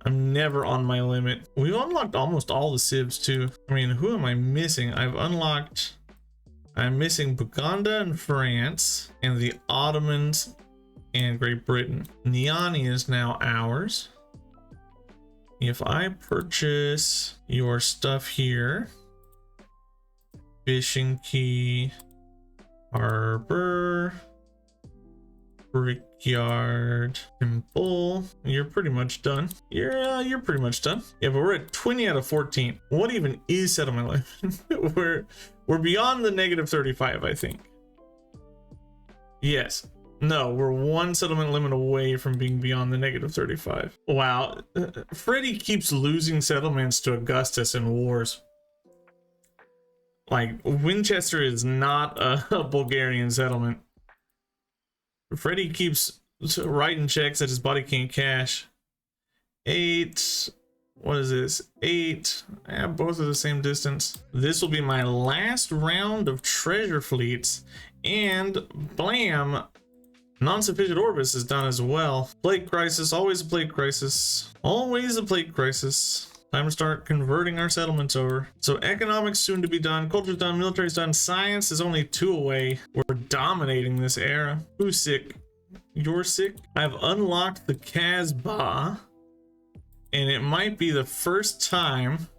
I'm never on my limit. We've unlocked almost all the civs too. I mean, who am I missing? I'm missing Buganda and France and the Ottomans and Great Britain. Niani is now ours. If I purchase your stuff here, fishing key, harbor, brickyard, temple, you're pretty much done. You're pretty much done. Yeah, but we're at 20 out of 14. What even is settlement limit? we're beyond the negative 35, I think. Yes. No, we're one settlement limit away from being beyond the negative 35. Wow. Freddie keeps losing settlements to Augustus in wars. Like, Winchester is not a Bulgarian settlement. Freddy keeps writing checks that his body can't cash. 8. What is this? 8. Yeah, both are the same distance. This will be my last round of treasure fleets. And blam! Non-sufficient orbis is done as well. Plague crisis, always a plague crisis. Always a plague crisis. Time to start converting our settlements over. So economics soon to be done, culture's done, military's done, science is only 2 away. We're dominating this era. Who's sick? You're sick? I've unlocked the Casbah, and it might be the first time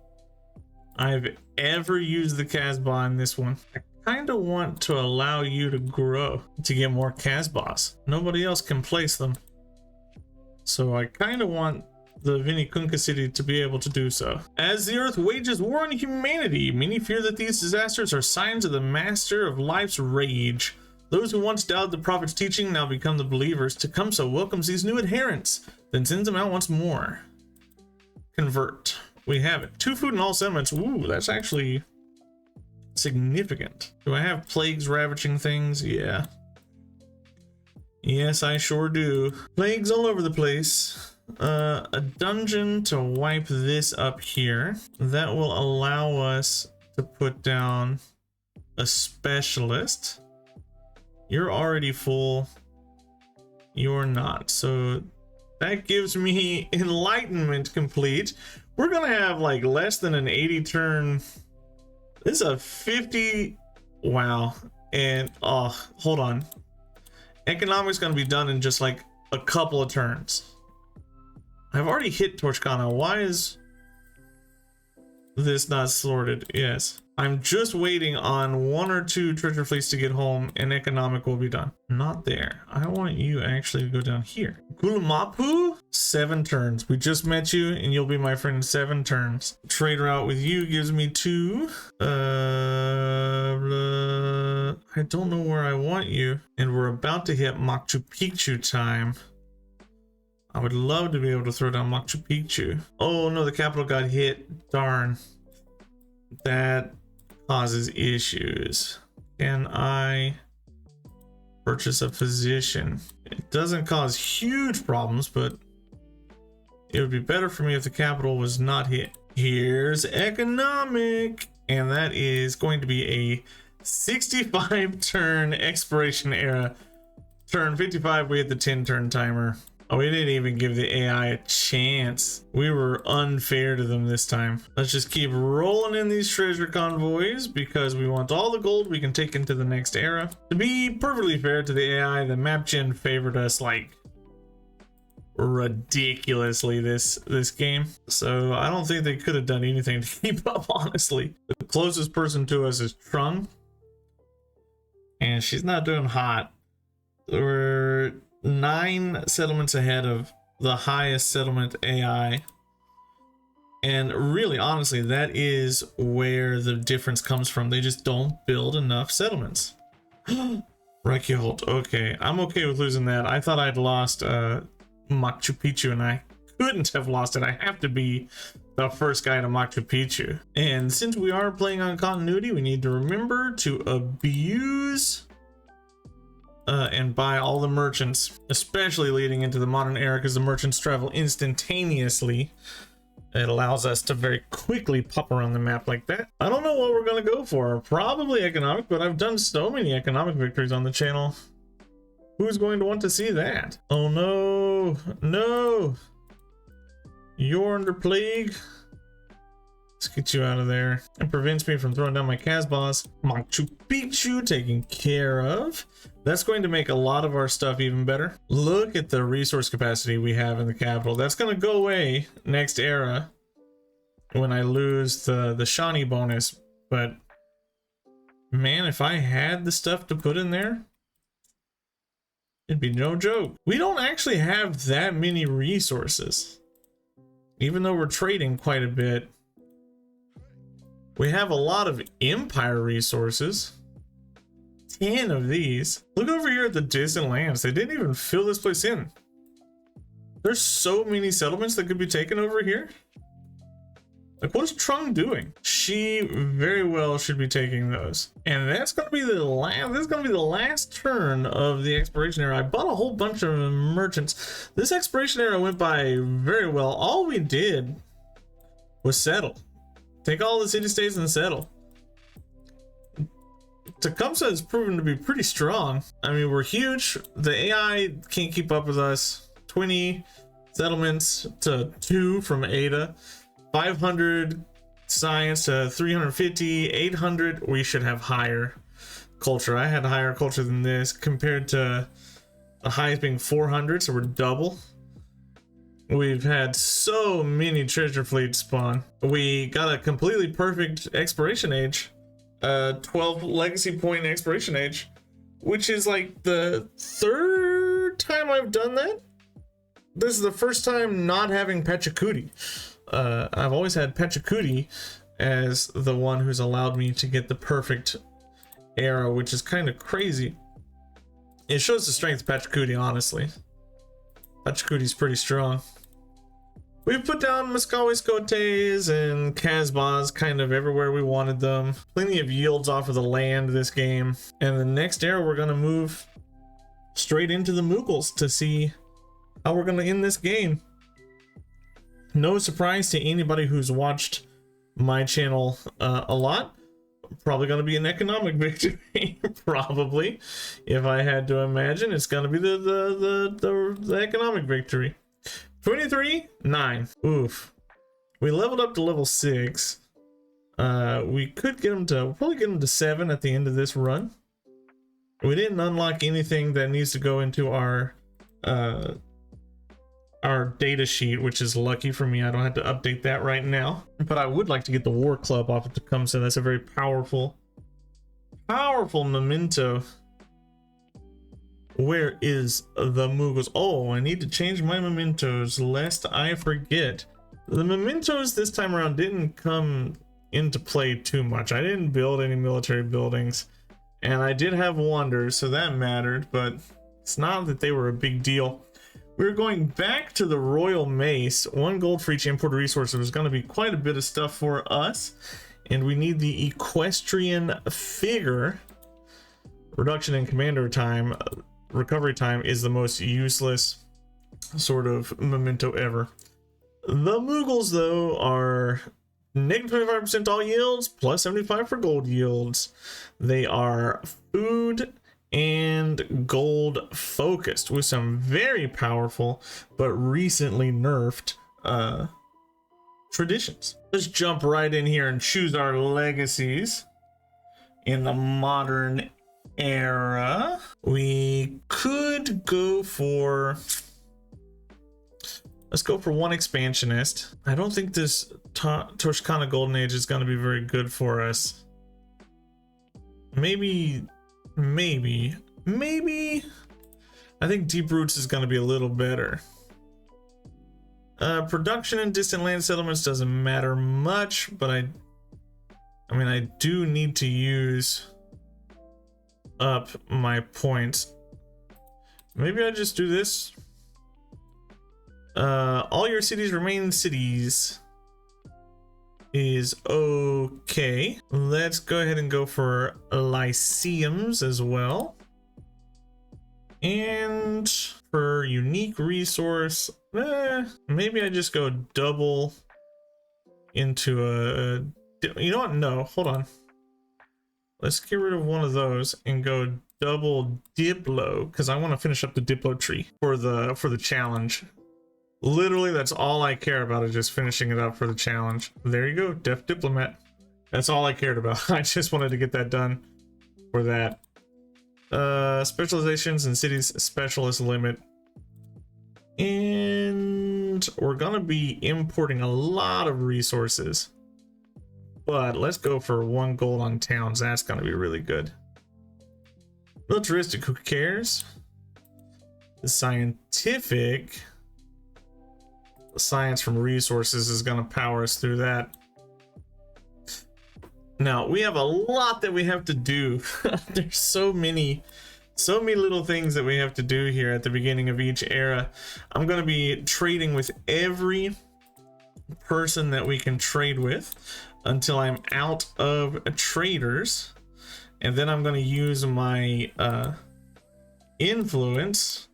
I've ever used the Casbah in this one. I kind of want to allow you to grow to get more Casbahs. Nobody else can place them. So I kind of want the Vinikunka city to be able to do so. As the earth wages war on humanity, many fear that these disasters are signs of the master of life's rage. Those who once doubted the prophet's teaching now become the believers. Tecumseh welcomes these new adherents, then sends them out once more. Convert. We have it. 2 food in all settlements. Ooh, that's actually significant. Do I have plagues ravaging things? Yeah. Yes, I sure do. Plagues all over the place. A dungeon to wipe this up here. That will allow us to put down a specialist. You're already full. You're not. So that gives me enlightenment complete. We're gonna have like less than an 80 turn. This is a 50. Wow. And oh, hold on. Economics gonna be done in just like a couple of turns. I've already hit Torchkana. Why is this not sorted? Yes. I'm just waiting on 1 or 2 treasure fleets to get home and economic will be done. Not there. I want you actually to go down here. Gulamapu? 7 turns. We just met you and you'll be my friend in 7 turns. Trade route with you gives me 2. I don't know where I want you. And we're about to hit Machu Picchu time. I would love to be able to throw down Machu Picchu. Oh no, the capital got hit. Darn. That causes issues. Can I purchase a physician? It doesn't cause huge problems, but it would be better for me if the capital was not hit. Here's economic, and that is going to be a 65 turn expiration era. Turn 55, we hit the 10 turn timer. Oh, we didn't even give the AI a chance. We were unfair to them this time. Let's just keep rolling in these treasure convoys because we want all the gold we can take into the next era. To be perfectly fair to the AI, the map gen favored us like ridiculously this game. So I don't think they could have done anything to keep up, honestly. The closest person to us is Trung, and she's not doing hot. We're 9 settlements ahead of the highest settlement AI, and really honestly that is where the difference comes from. They just don't build enough settlements. Reykjavik. Okay, I'm okay with losing that. I thought I'd lost Machu Picchu, and I couldn't have lost it. I have to be the first guy to Machu Picchu. And since we are playing on continuity, we need to remember to abuse and buy all the merchants, especially leading into the modern era, because the merchants travel instantaneously. It allows us to very quickly pop around the map like that. I don't know what we're going to go for. Probably economic, but I've done so many economic victories on the channel. Who's going to want to see that? Oh no, no. You're under plague. Let's get you out of there. It prevents me from throwing down my Casbahs. Machu Picchu taken care of. That's going to make a lot of our stuff even better. Look at the resource capacity we have in the capital. That's going to go away next era when I lose the Shawnee bonus. But man, if I had the stuff to put in there, it'd be no joke. We don't actually have that many resources, even though we're trading quite a bit. We have a lot of empire resources. 10 of these. Look over here at the distant lands. They didn't even fill this place in. There's so many settlements that could be taken over here. Like, what is Trung doing? She very well should be taking those. And that's gonna be the last, this is gonna be the last turn of the exploration era. I bought a whole bunch of merchants. This exploration era went by very well. All we did was settle. Take all the city-states and settle. Tecumseh has proven to be pretty strong. I mean, we're huge. The AI can't keep up with us. 20 settlements to 2 from Ada. 500 science to 350, 800. We should have higher culture. I had higher culture than this compared to the highest being 400, so we're double. We've had so many treasure fleets spawn. We got a completely perfect exploration age. 12 legacy point exploration age, which is like the 3rd time I've done that. This is the first time not having Pachacuti. I've always had Pachacuti as the one who's allowed me to get the perfect era, which is kind of crazy. It shows the strength of Pachacuti, honestly. Pachacuti's pretty strong. We've put down Muscawiscotes and Casbahs kind of everywhere we wanted them. Plenty of yields off of the land this game. And the next era, we're going to move straight into the Mughals to see how we're going to end this game. No surprise to anybody who's watched my channel a lot. Probably going to be an economic victory. Probably. If I had to imagine, it's going to be the economic victory. 23-9. Oof. We leveled up to level 6. We could get them to, we'll probably get them to 7 at the end of this run. We didn't unlock anything that needs to go into our data sheet, which is lucky for me. I don't have to update that right now. But I would like to get the War Club off of Tecumseh. That's a very powerful memento. Where is the Mughals? Oh, I need to change my mementos lest I forget. The mementos this time around didn't come into play too much. I didn't build any military buildings, and I did have wonders, so that mattered, but it's not that they were a big deal. We're going back to the Royal Mace. 1 gold for each imported resource. There's going to be quite a bit of stuff for us, and we need the equestrian figure. Reduction in commander time. Recovery time is the most useless sort of memento ever. The Mughals, though, are negative 25% all yields, plus 75 for gold yields. They are food and gold focused with some very powerful but recently nerfed traditions. Let's jump right in here and choose our legacies in the modern era. We could go for, let's go for 1 expansionist. I don't think this Toshkana Golden Age is going to be very good for us. Maybe I think Deep Roots is going to be a little better. Production in distant land settlements doesn't matter much, but I mean, I do need to use up my points. Maybe I just do this. All your cities remain cities is okay. Let's go ahead and go for lyceums as well. And for unique resource, maybe I just go double into a, you know what? No, hold on. Let's get rid of one of those and go double Diplo, because I want to finish up the Diplo tree for the challenge. Literally, that's all I care about, is just finishing it up for the challenge. There you go, Def Diplomat. That's all I cared about. I just wanted to get that done for that. Specializations and cities specialist limit. And we're gonna be importing a lot of resources. But let's go for 1 gold on towns. That's gonna be really good. Militaristic, who cares? The scientific. Science from resources is gonna power us through that. Now we have a lot that we have to do. There's so many little things that we have to do here at the beginning of each era. I'm gonna be trading with every person that we can trade with until I'm out of traders, and then I'm going to use my influence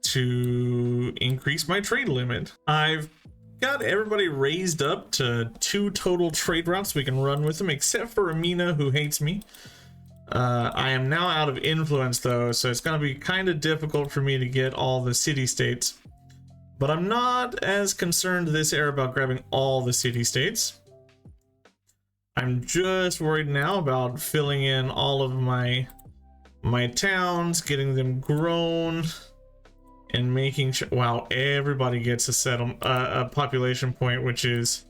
to increase my trade limit. I've got everybody raised up to 2 total trade routes we can run with them, except for Amina, who hates me. I am now out of influence though, so it's going to be kind of difficult for me to get all the city-states. But I'm not as concerned this era about grabbing all the city-states. I'm just worried now about filling in all of my towns, getting them grown, and making sure, wow, everybody gets a population point, which is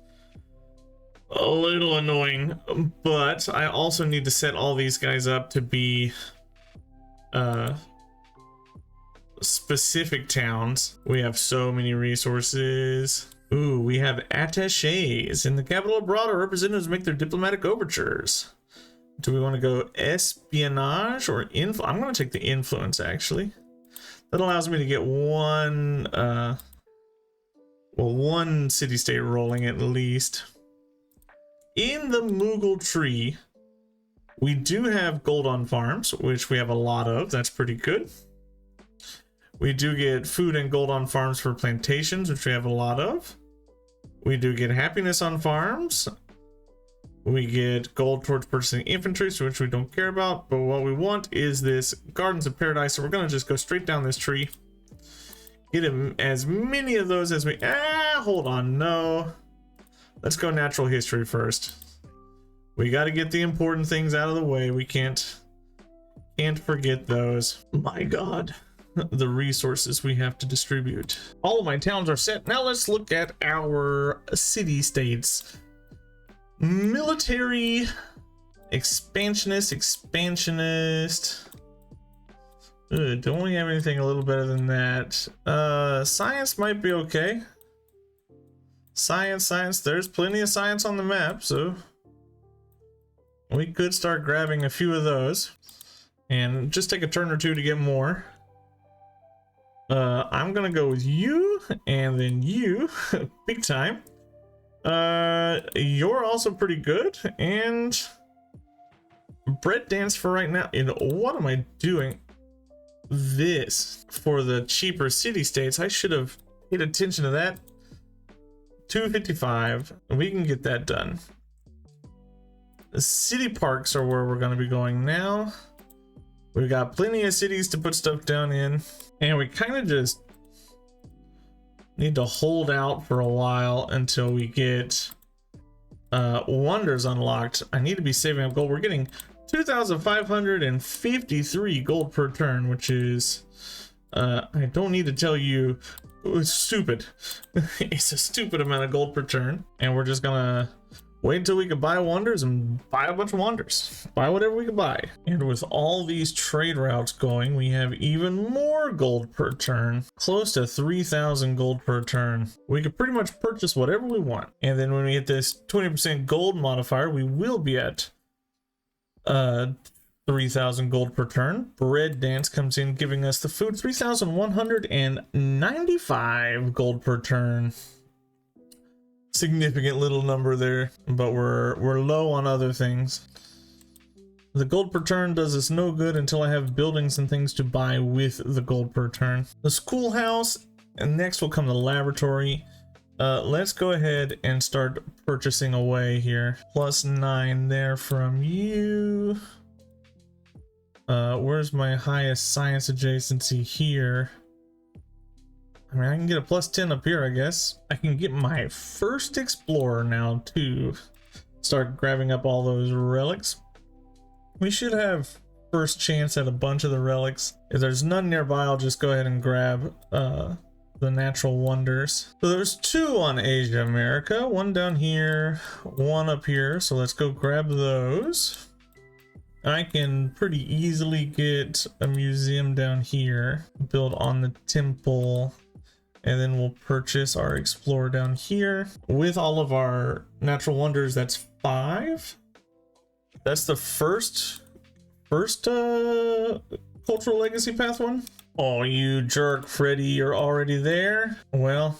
a little annoying. But I also need to set all these guys up to be specific towns. We have so many resources. Ooh, we have attaches in the capital abroad. Our representatives make their diplomatic overtures. Do we want to go espionage or influence? I'm going to take the influence, actually. That allows me to get one city-state rolling at least. In the Mughal tree, we do have gold on farms, which we have a lot of. That's pretty good. We do get food and gold on farms for plantations, which we have a lot of. We do get happiness on farms. We get gold towards purchasing infantry, which we don't care about. But what we want is this Gardens of Paradise. So we're going to just go straight down this tree. Get as many of those as we... hold on. No. Let's go natural history first. We got to get the important things out of the way. We can't forget those. My God. The resources we have to distribute. All of my towns are set. Now let's look at our city-states. Military, expansionist. Don't we have anything a little better than that? Science might be okay. Science, there's plenty of science on the map, so we could start grabbing a few of those and just take a turn or two to get more. I'm gonna go with you and then you. Big time. You're also pretty good, and bread dance for right now. And what am I doing? This for the cheaper city-states. I should have paid attention to that. 255. We can get that done. The city parks are where we're going to be going now. We've got plenty of cities to put stuff down in, and we kind of just need to hold out for a while until we get wonders unlocked. I need to be saving up gold. We're getting 2,553 gold per turn, which is I don't need to tell you, it's stupid. It's a stupid amount of gold per turn, and we're just gonna wait until we can buy wonders and buy a bunch of wonders. Buy whatever we can buy. And with all these trade routes going, we have even more gold per turn. Close to 3,000 gold per turn. We could pretty much purchase whatever we want. And then when we hit this 20% gold modifier, we will be at 3,000 gold per turn. Bread dance comes in, giving us the food. 3,195 gold per turn. Significant little number there, but we're low on other things. The gold per turn does us no good until I have buildings and things to buy with the gold per turn. The schoolhouse, and next will come the laboratory. Let's go ahead and start purchasing away here. +9 there from you. Where's my highest science adjacency here? I mean, I can get a +10 up here, I guess. I can get my first explorer now to start grabbing up all those relics. We should have first chance at a bunch of the relics. If there's none nearby, I'll just go ahead and grab the natural wonders. So there's 2 on Asia America, 1 down here, 1 up here. So let's go grab those. I can pretty easily get a museum down here, build on the temple, and then we'll purchase our explorer down here. With all of our natural wonders, that's 5. That's the first cultural legacy path one. Oh, you jerk, Freddy, you're already there? Well,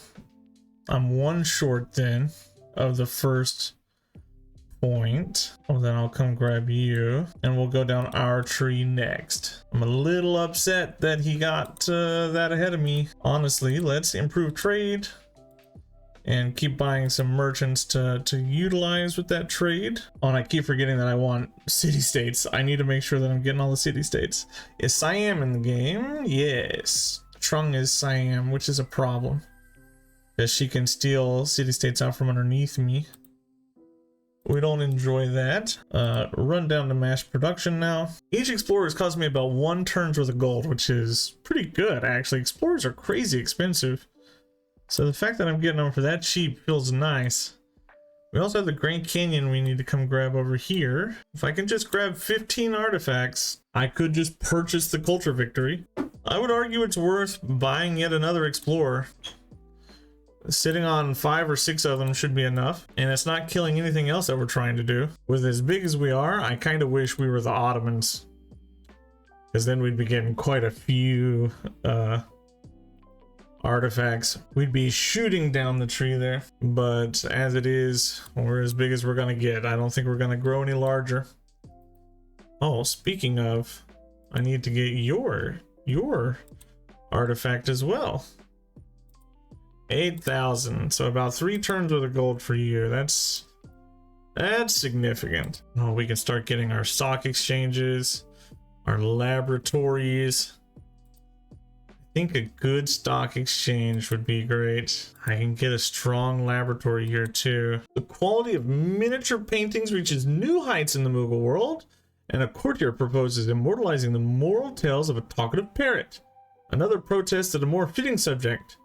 I'm one short then of the first point. Well, then I'll come grab you and we'll go down our tree next. I'm a little upset that he got that ahead of me. Honestly, let's improve trade and keep buying some merchants to utilize with that trade. Oh, and I keep forgetting that I want city-states. I need to make sure that I'm getting all the city-states. Is Siam in the game? Yes. Trung is Siam, which is a problem, because she can steal city-states out from underneath me. We don't enjoy that. Run down to mass production now. Each explorer has cost me about 1 turn's worth of gold, which is pretty good, actually. Explorers are crazy expensive, so the fact that I'm getting them for that cheap feels nice. We also have the Grand Canyon we need to come grab over here. If I can just grab 15 artifacts, I could just purchase the culture victory. I would argue it's worth buying yet another explorer. Sitting on 5 or 6 of them should be enough, and it's not killing anything else that we're trying to do. With as big as we are, I kind of wish we were the Ottomans, because then we'd be getting quite a few artifacts. We'd be shooting down the tree there, but as it is, we're as big as we're gonna get. I don't think we're gonna grow any larger. Oh, speaking of, I need to get your artifact as well. 8,000, so about 3 turns worth of gold for you. That's significant. Oh, we can start getting our stock exchanges, our laboratories. I think a good stock exchange would be great. I can get a strong laboratory here too. The quality of miniature paintings reaches new heights in the Mughal world, and a courtier proposes immortalizing the moral tales of a talkative parrot. Another protest at a more fitting subject.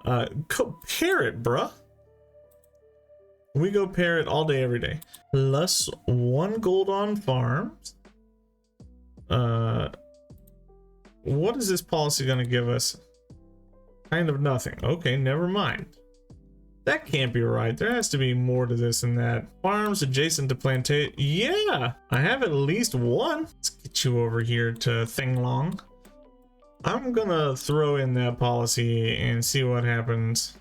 Go parrot, bruh. We go parrot all day, every day. Plus 1 gold on farms. What is this policy gonna give us? Kind of nothing. Okay, never mind. That can't be right. There has to be more to this than that. Farms adjacent to plantation. Yeah, I have at least 1. Let's get you over here to Thinglong. I'm gonna throw in that policy and see what happens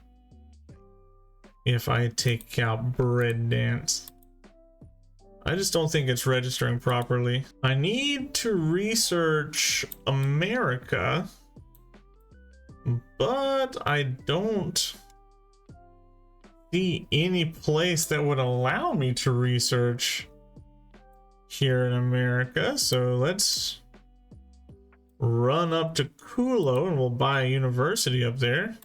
if I take out Bread Dance. I just don't think it's registering properly. I need to research America, but I don't see any place that would allow me to research here in America. So let's run up to Kulo and we'll buy a university up there.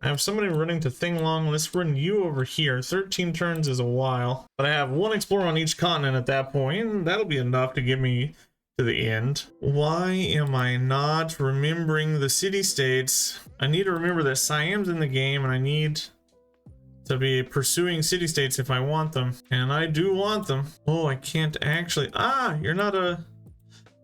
I have somebody running to Thinglong. Let's run you over here. 13 turns is a while, but I have 1 explorer on each continent at that point, and that'll be enough to get me to the end. Why am I not remembering the city-states? I need to remember that Siam's in the game, and I need to be pursuing city-states if I want them, and I do want them. Oh, I can't actually. You're not a.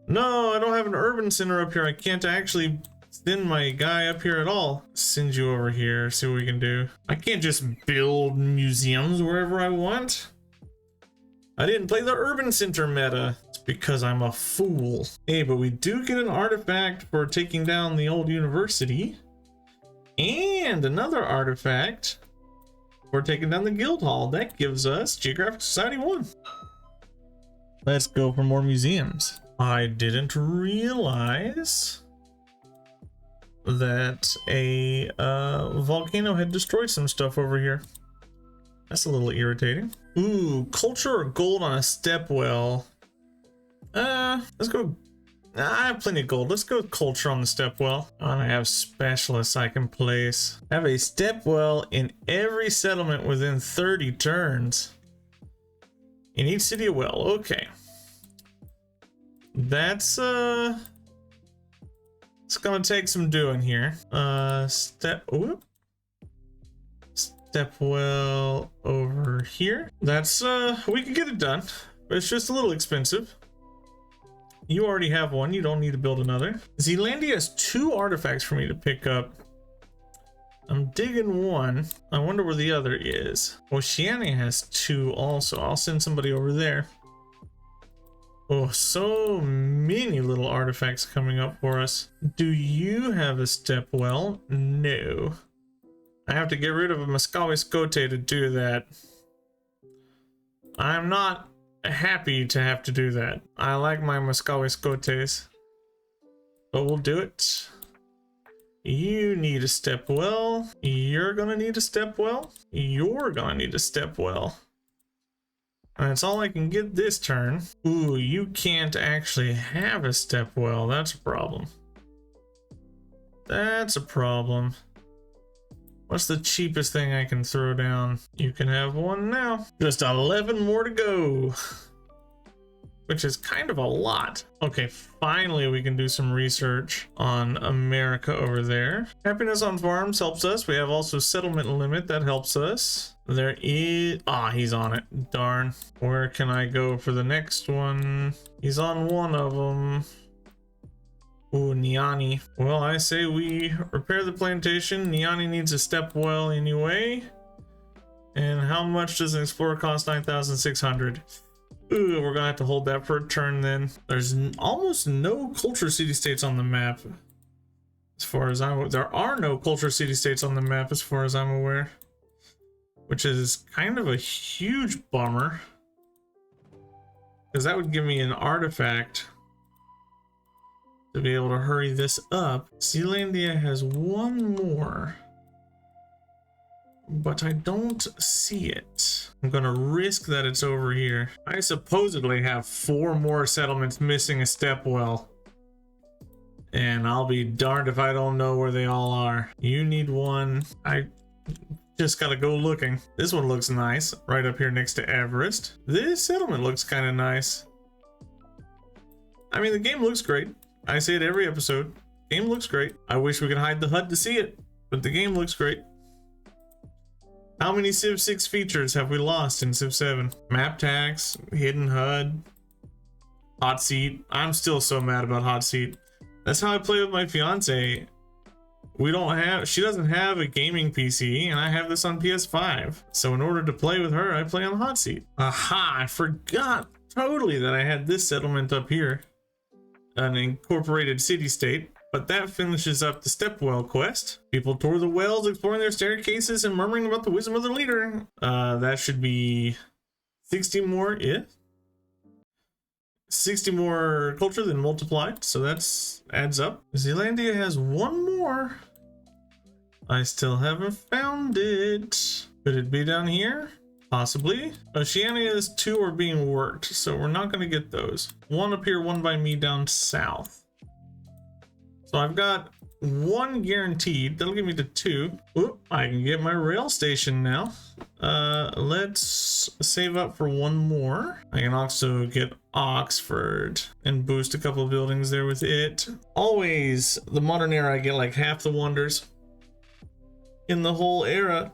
No, I don't have an urban center up here. I can't actually send my guy up here at all. Send you over here, see what we can do. I can't just build museums wherever I want. I didn't play the urban center meta. It's because I'm a fool. Hey, but we do get an artifact for taking down the old university, and another artifact for taking down the guild hall. That gives us Geographic Society 1. Let's go for more museums. I didn't realize that a volcano had destroyed some stuff over here. That's a little irritating. Ooh, culture or gold on a step well. Let's go. I have plenty of gold. Let's go with culture on the step well. And I have specialists I can place. I have a step well in every settlement within 30 turns. In each city a well. Okay. That's it's gonna take some doing here. Step well over here. That's we can get it done, but it's just a little expensive. You already have 1, you don't need to build another. Zealandia has 2 artifacts for me to pick up. I'm digging 1. I wonder where the other is. Oceania has 2 also. I'll send somebody over there. Oh, so many little artifacts coming up for us. Do you have a step well? No. I have to get rid of a Muscawi Scote to do that. I'm not happy to have to do that. I like my Muscawi Scotes, but we'll do it. You need a step well. You're gonna need a step well. You're gonna need a step well. And that's all I can get this turn. Ooh, you can't actually have a step well. That's a problem. That's a problem. What's the cheapest thing I can throw down? You can have one now. Just 11 more to go. Which is kind of a lot. Okay, finally we can do some research on America over there. Happiness on farms helps us. We have also settlement limit that helps us. There is, he's on it. Darn. Where can I go for the next one? He's on one of them. Ooh, Niani. Well, I say we repair the plantation. Niani needs a step well anyway. And how much does an explorer cost? 9,600. Ooh, we're gonna have to hold that for a turn then. There's almost no culture city-states on the map. As far as there are no culture city-states on the map as far as I'm aware. Which is kind of a huge bummer. Because that would give me an artifact to be able to hurry this up. Zealandia has one more, but I don't see it. I'm gonna risk that it's over here. I supposedly have 4 more settlements missing a step well, and I'll be darned if I don't know where they all are. You need one. I just gotta go looking. This one looks nice, right up here next to Everest. This settlement looks kind of nice. I mean, the game looks great. I say it every episode. Game looks great. I wish we could hide the HUD to see it, but the game looks great. How many Civ 6 features have we lost in Civ 7? Map tax, hidden HUD, hot seat. I'm still so mad about hot seat. That's how I play with my fiance. She doesn't have a gaming PC, and I have this on PS5. So in order to play with her, I play on the hot seat. Aha, I forgot totally that I had this settlement up here. An incorporated city-state, but that finishes up the Stepwell quest. People tour the wells, exploring their staircases and murmuring about the wisdom of their leader. That should be 60 more, yeah. 60 more culture than multiplied, so that's adds up. Zealandia has one more. I still haven't found it. Could it be down here? Possibly. Oceania's 2 are being worked, so we're not going to get those. One up here, one by me down south. So I've got 1 guaranteed. That'll give me the 2. Oop, I can get my rail station now. Let's save up for 1 more. I can also get Oxford and boost a couple of buildings there with it. Always, the modern era, I get like half the wonders in the whole era,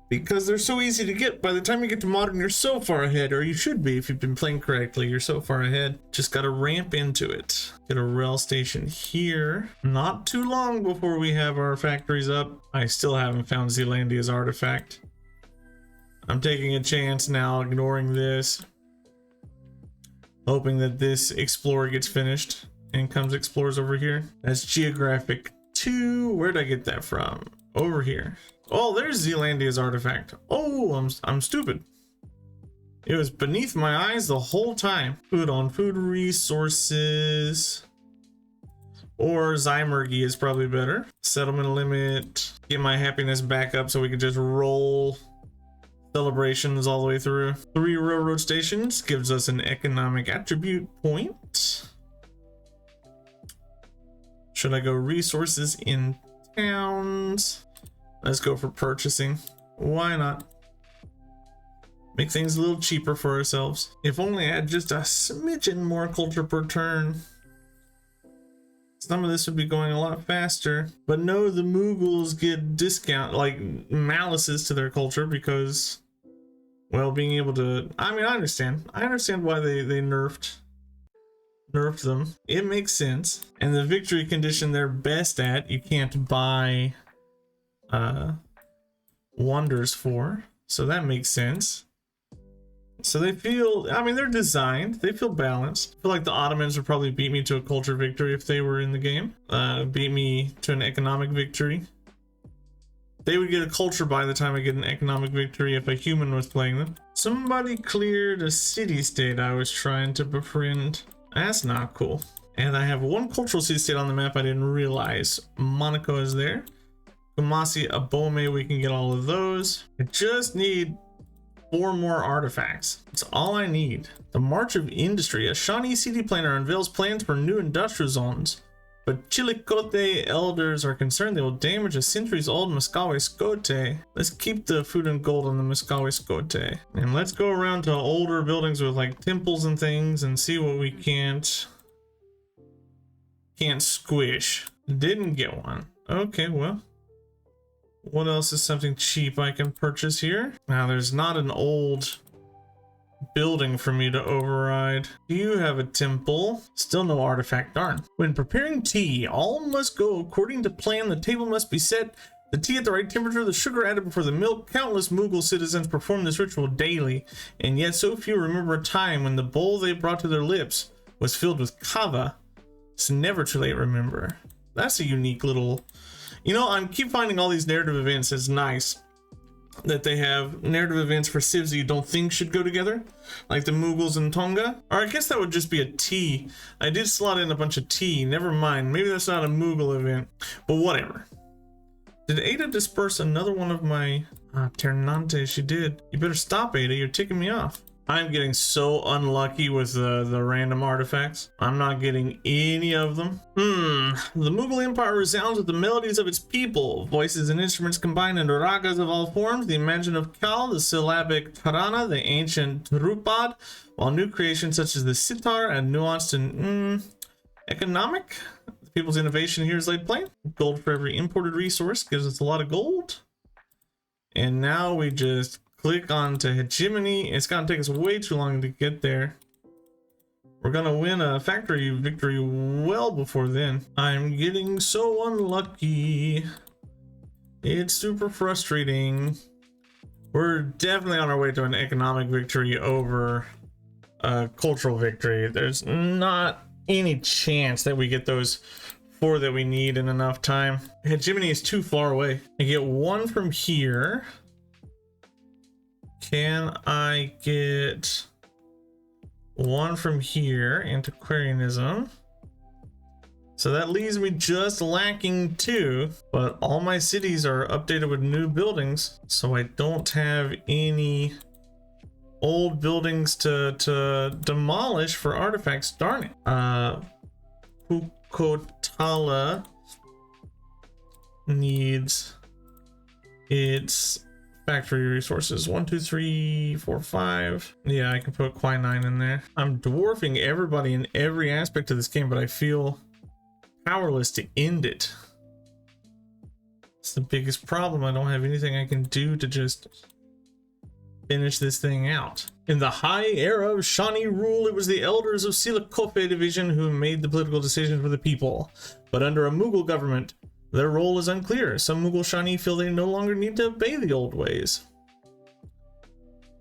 because they're so easy to get. By the time you get to modern, you're so far ahead, or you should be if you've been playing correctly. You're so far ahead. Just gotta ramp into it. Get a rail station here. Not too long before we have our factories up. I still haven't found Zealandia's artifact. I'm taking a chance now, ignoring this, hoping that this explorer gets finished and comes explores over here. That's geographic 2. Where'd I get that from? Over here. Oh, there's Zealandia's artifact. Oh, I'm stupid. It was beneath my eyes the whole time. Food on food resources. Or Zymergy is probably better. Settlement limit. Get my happiness back up so we can just roll celebrations all the way through. 3 railroad stations gives us an economic attribute point. Should I go resources in towns? Let's go for purchasing. Why not? Make things a little cheaper for ourselves. If only I had just a smidgen more culture per turn, some of this would be going a lot faster. But no, the Mughals get discount, like malices to their culture because, well, being able to, I mean, I understand why they nerfed them. It makes sense. And the victory condition they're best at, you can't buy wonders for, so that makes sense. So they feel, I mean, they're designed, they feel balanced. I feel like the Ottomans would probably beat me to a culture victory if they were in the game. Beat me to an economic victory. They would get a culture by the time I get an economic victory if a human was playing them. Somebody cleared a city-state I was trying to befriend. That's not cool. And I have one cultural city-state on the map I didn't realize. Monaco is there. Kumasi, Abome, we can get all of those. I just need 4 more artifacts. That's all I need. The March of Industry. A Shawnee city planner unveils plans for new industrial zones. But Chillicothe elders are concerned they will damage a centuries-old Muscawe Scote. Let's keep the food and gold on the Muscawe Scote. And let's go around to older buildings with like temples and things and see what we can't squish. Didn't get one. Okay, well. What else is something cheap I can purchase here? Now, there's not an old building for me to override. You have a temple. Still no artifact, darn. When preparing tea, all must go according to plan. The table must be set, the tea at the right temperature, the sugar added before the milk. Countless Mughal citizens perform this ritual daily, and yet so few remember a time when the bowl they brought to their lips was filled with kava. It's never too late, remember. That's a unique little... You know, I keep finding all these narrative events. It's nice that they have narrative events for civs that you don't think should go together, like the Mughals and Tonga. Or I guess that would just be a tea. I did slot in a bunch of tea. Never mind. Maybe that's not a Mughal event, but whatever. Did Ada disperse another one of my Ternante? She did. You better stop, Ada. You're ticking me off. I'm getting so unlucky with the random artifacts. I'm not getting any of them. The Mughal Empire resounds with the melodies of its people. Voices and instruments combined into ragas of all forms. The imaginative Kal, the syllabic Tarana, the ancient Drupad, while new creations such as the sitar and nuanced and economic. The people's innovation here is laid plain. Gold for every imported resource gives us a lot of gold. And now we just click on to hegemony. It's gonna take us way too long to get there. We're gonna win a factory victory well before then. I'm getting so unlucky. It's super frustrating. We're definitely on our way to an economic victory over a cultural victory. There's not any chance that we get those 4 that we need in enough time. Hegemony is too far away. I get 1 from here. Can I get 1 from here? Antiquarianism. So that leaves me just lacking 2, but all my cities are updated with new buildings, so I don't have any old buildings to demolish for artifacts. Darn it. Pukotala needs its factory resources. 1, 2, 3, 4, 5. Yeah, I can put quinine in there. I'm dwarfing everybody in every aspect of this game, but I feel powerless to end it. It's the biggest problem. I don't have anything I can do to just finish this thing out. In the high era of Shawnee rule, it was the elders of Chillicothe division who made the political decisions for the people. But under a Mughal government, their role is unclear. Some Mughal Shawnee feel they no longer need to obey the old ways.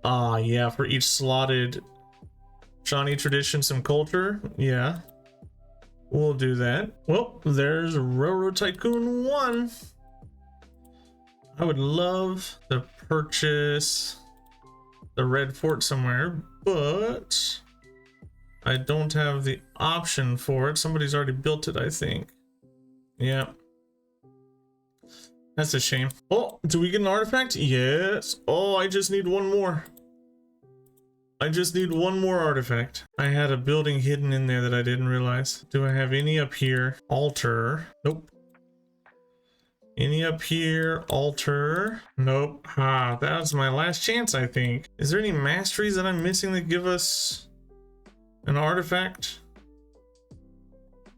Yeah, for each slotted Shawnee tradition, some culture. Yeah, we'll do that. Well, there's Railroad Tycoon 1. I would love to purchase the Red Fort somewhere, but I don't have the option for it. Somebody's already built it, I think. Yeah. That's a shame. Oh, do we get an artifact? Yes. Oh, I just need 1 more. I just need 1 more artifact. I had a building hidden in there that I didn't realize. Do I have any up here? Altar. Nope. Any up here? Altar. Nope. That was my last chance, I think. Is there any masteries that I'm missing that give us an artifact?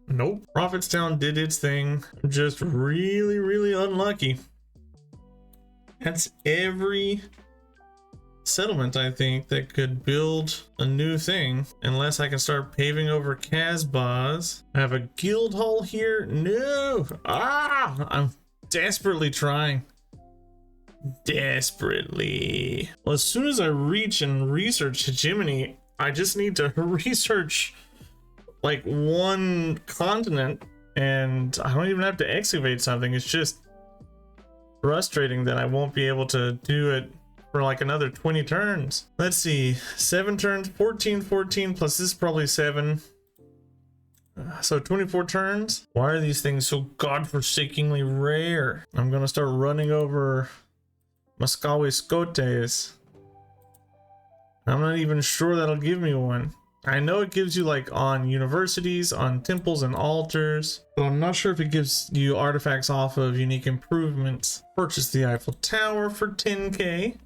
Nope. Prophetstown did its thing. I'm just really, really unlucky. That's every settlement, I think, that could build a new thing. Unless I can start paving over Casbahs. I have a guild hall here. No. I'm desperately trying. desperately. Well, as soon as I reach and research hegemony, I just need to research like one continent, and I don't even have to excavate something. It's just frustrating that I won't be able to do it for like another 20 turns. Let's see, 7 turns, 14 plus this is probably 7, so 24 turns. Why are these things so godforsakingly rare? I'm gonna start running over Muscawi Scotes. I'm not even sure that'll give me one. I know it gives you like on universities, on temples and altars, but I'm not sure if it gives you artifacts off of unique improvements. Purchase the Eiffel Tower for 10k.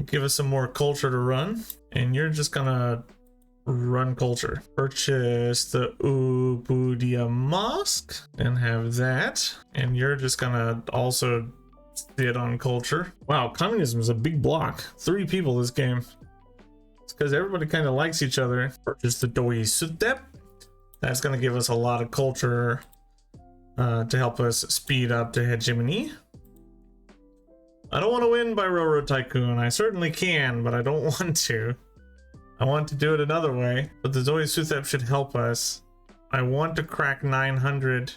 Give us some more culture to run, and you're just gonna run culture. Purchase the Ubudia Mosque and have that, and you're just gonna also sit on culture. Wow, communism is a big block. 3 people this game. It's because everybody kind of likes each other. Purchase the Doi Sudep. That's gonna give us a lot of culture to help us speed up to hegemony. I don't want to win by Railroad Tycoon. I certainly can, but I don't want to. I want to do it another way, but the Zoe Suthep should help us. I want to crack 900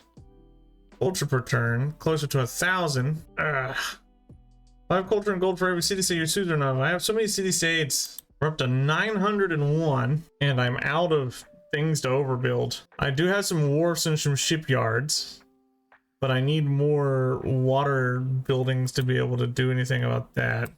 culture per turn, closer to 1,000. 5 culture and gold for every city state you're suited of. I have so many city states. We're up to 901, and I'm out of things to overbuild. I do have some wharfs and some shipyards, but I need more water buildings to be able to do anything about that.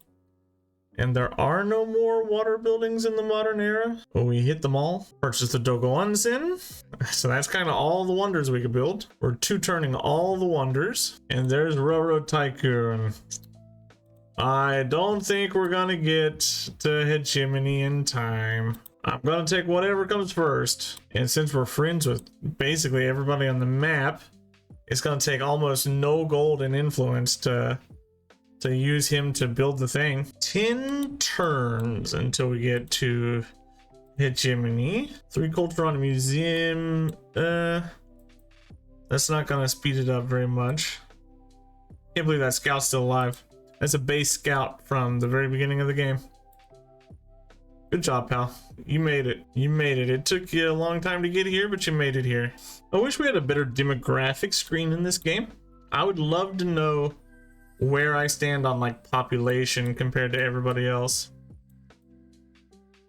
And there are no more water buildings in the modern era. Well, we hit them all. Purchase the Dogo Onsen. So that's kind of all the wonders we could build. We're 2-turning all the wonders. And there's Railroad Tycoon. I don't think we're gonna get to hegemony in time. I'm gonna take whatever comes first. And since we're friends with basically everybody on the map, it's gonna take almost no gold and influence to use him to build the thing. 10 turns until we get to hegemony. 3 culture on a museum. That's not gonna speed it up very much. Can't believe that scout's still alive. That's a base scout from the very beginning of the game. Good job, pal. You made it. You made it. It took you a long time to get here, but you made it here. I wish we had a better demographic screen in this game. I would love to know where I stand on like population compared to everybody else,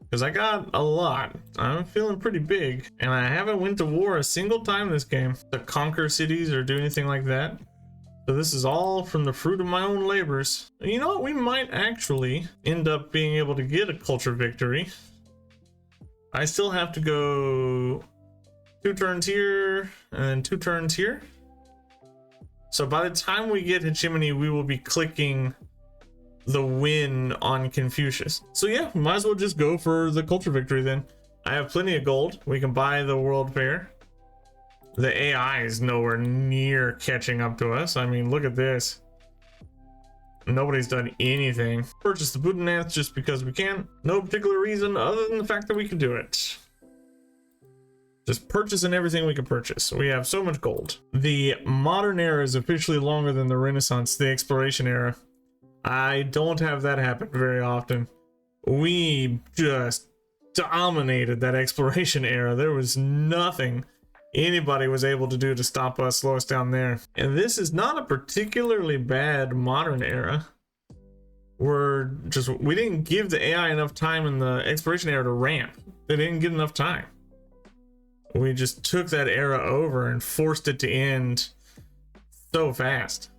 because I got a lot. I'm feeling pretty big, and I haven't went to war a single time this game to conquer cities or do anything like that. So this is all from the fruit of my own labors. You know what? We might actually end up being able to get a culture victory. I still have to go 2 turns here and then 2 turns here. So by the time we get hegemony, we will be clicking the win on Confucius. So yeah, might as well just go for the culture victory then. I have plenty of gold. We can buy the World Fair. The AI is nowhere near catching up to us. I mean, look at this. Nobody's done anything. Purchase the Buddhanath just because we can. No particular reason other than the fact that we can do it. Just purchasing everything we can purchase. We have so much gold. The modern era is officially longer than the Renaissance, the exploration era. I don't have that happen very often. We just dominated that exploration era. There was nothing anybody was able to do to stop us, slow us down there. And this is not a particularly bad modern era. We didn't give the AI enough time in the exploration era to ramp. They didn't get enough time. We just took that era over and forced it to end so fast.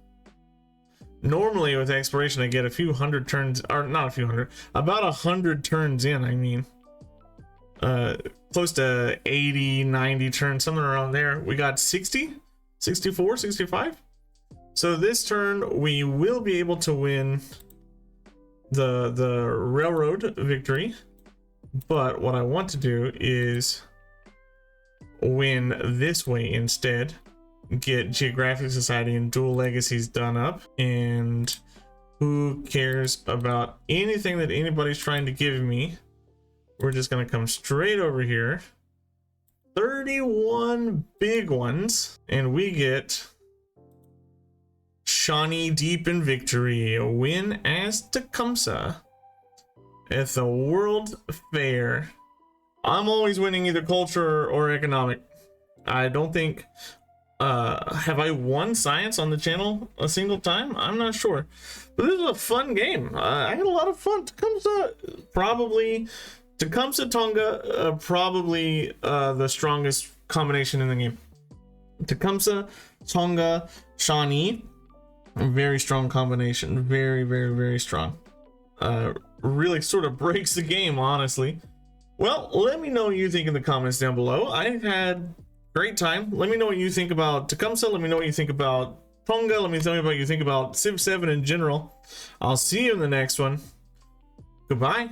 Normally with exploration, I get a few hundred turns, or not a few hundred, about 100 turns in, I mean. Close to 80, 90 turns, somewhere around there. We got 60, 64, 65. So this turn, we will be able to win the railroad victory. But what I want to do is win this way instead. Get Geographic Society and Dual Legacies done up. And who cares about anything that anybody's trying to give me? We're just gonna come straight over here. 31 big ones, and we get Shawnee deep in victory. A win as Tecumseh at the World Fair. I'm always winning either culture or economic. I don't think... have I won science on the channel a single time? I'm not sure. But this is a fun game. I had a lot of fun. Tecumseh Tonga, probably the strongest combination in the game. Tecumseh, Tonga, Shawnee, a very strong combination. Very, very, very strong. Really sort of breaks the game, honestly. Well, let me know what you think in the comments down below. I had great time. Let me know what you think about Tecumseh. Let me know what you think about Tonga. Let me tell you what you think about Civ 7 in general. I'll see you in the next one. Goodbye.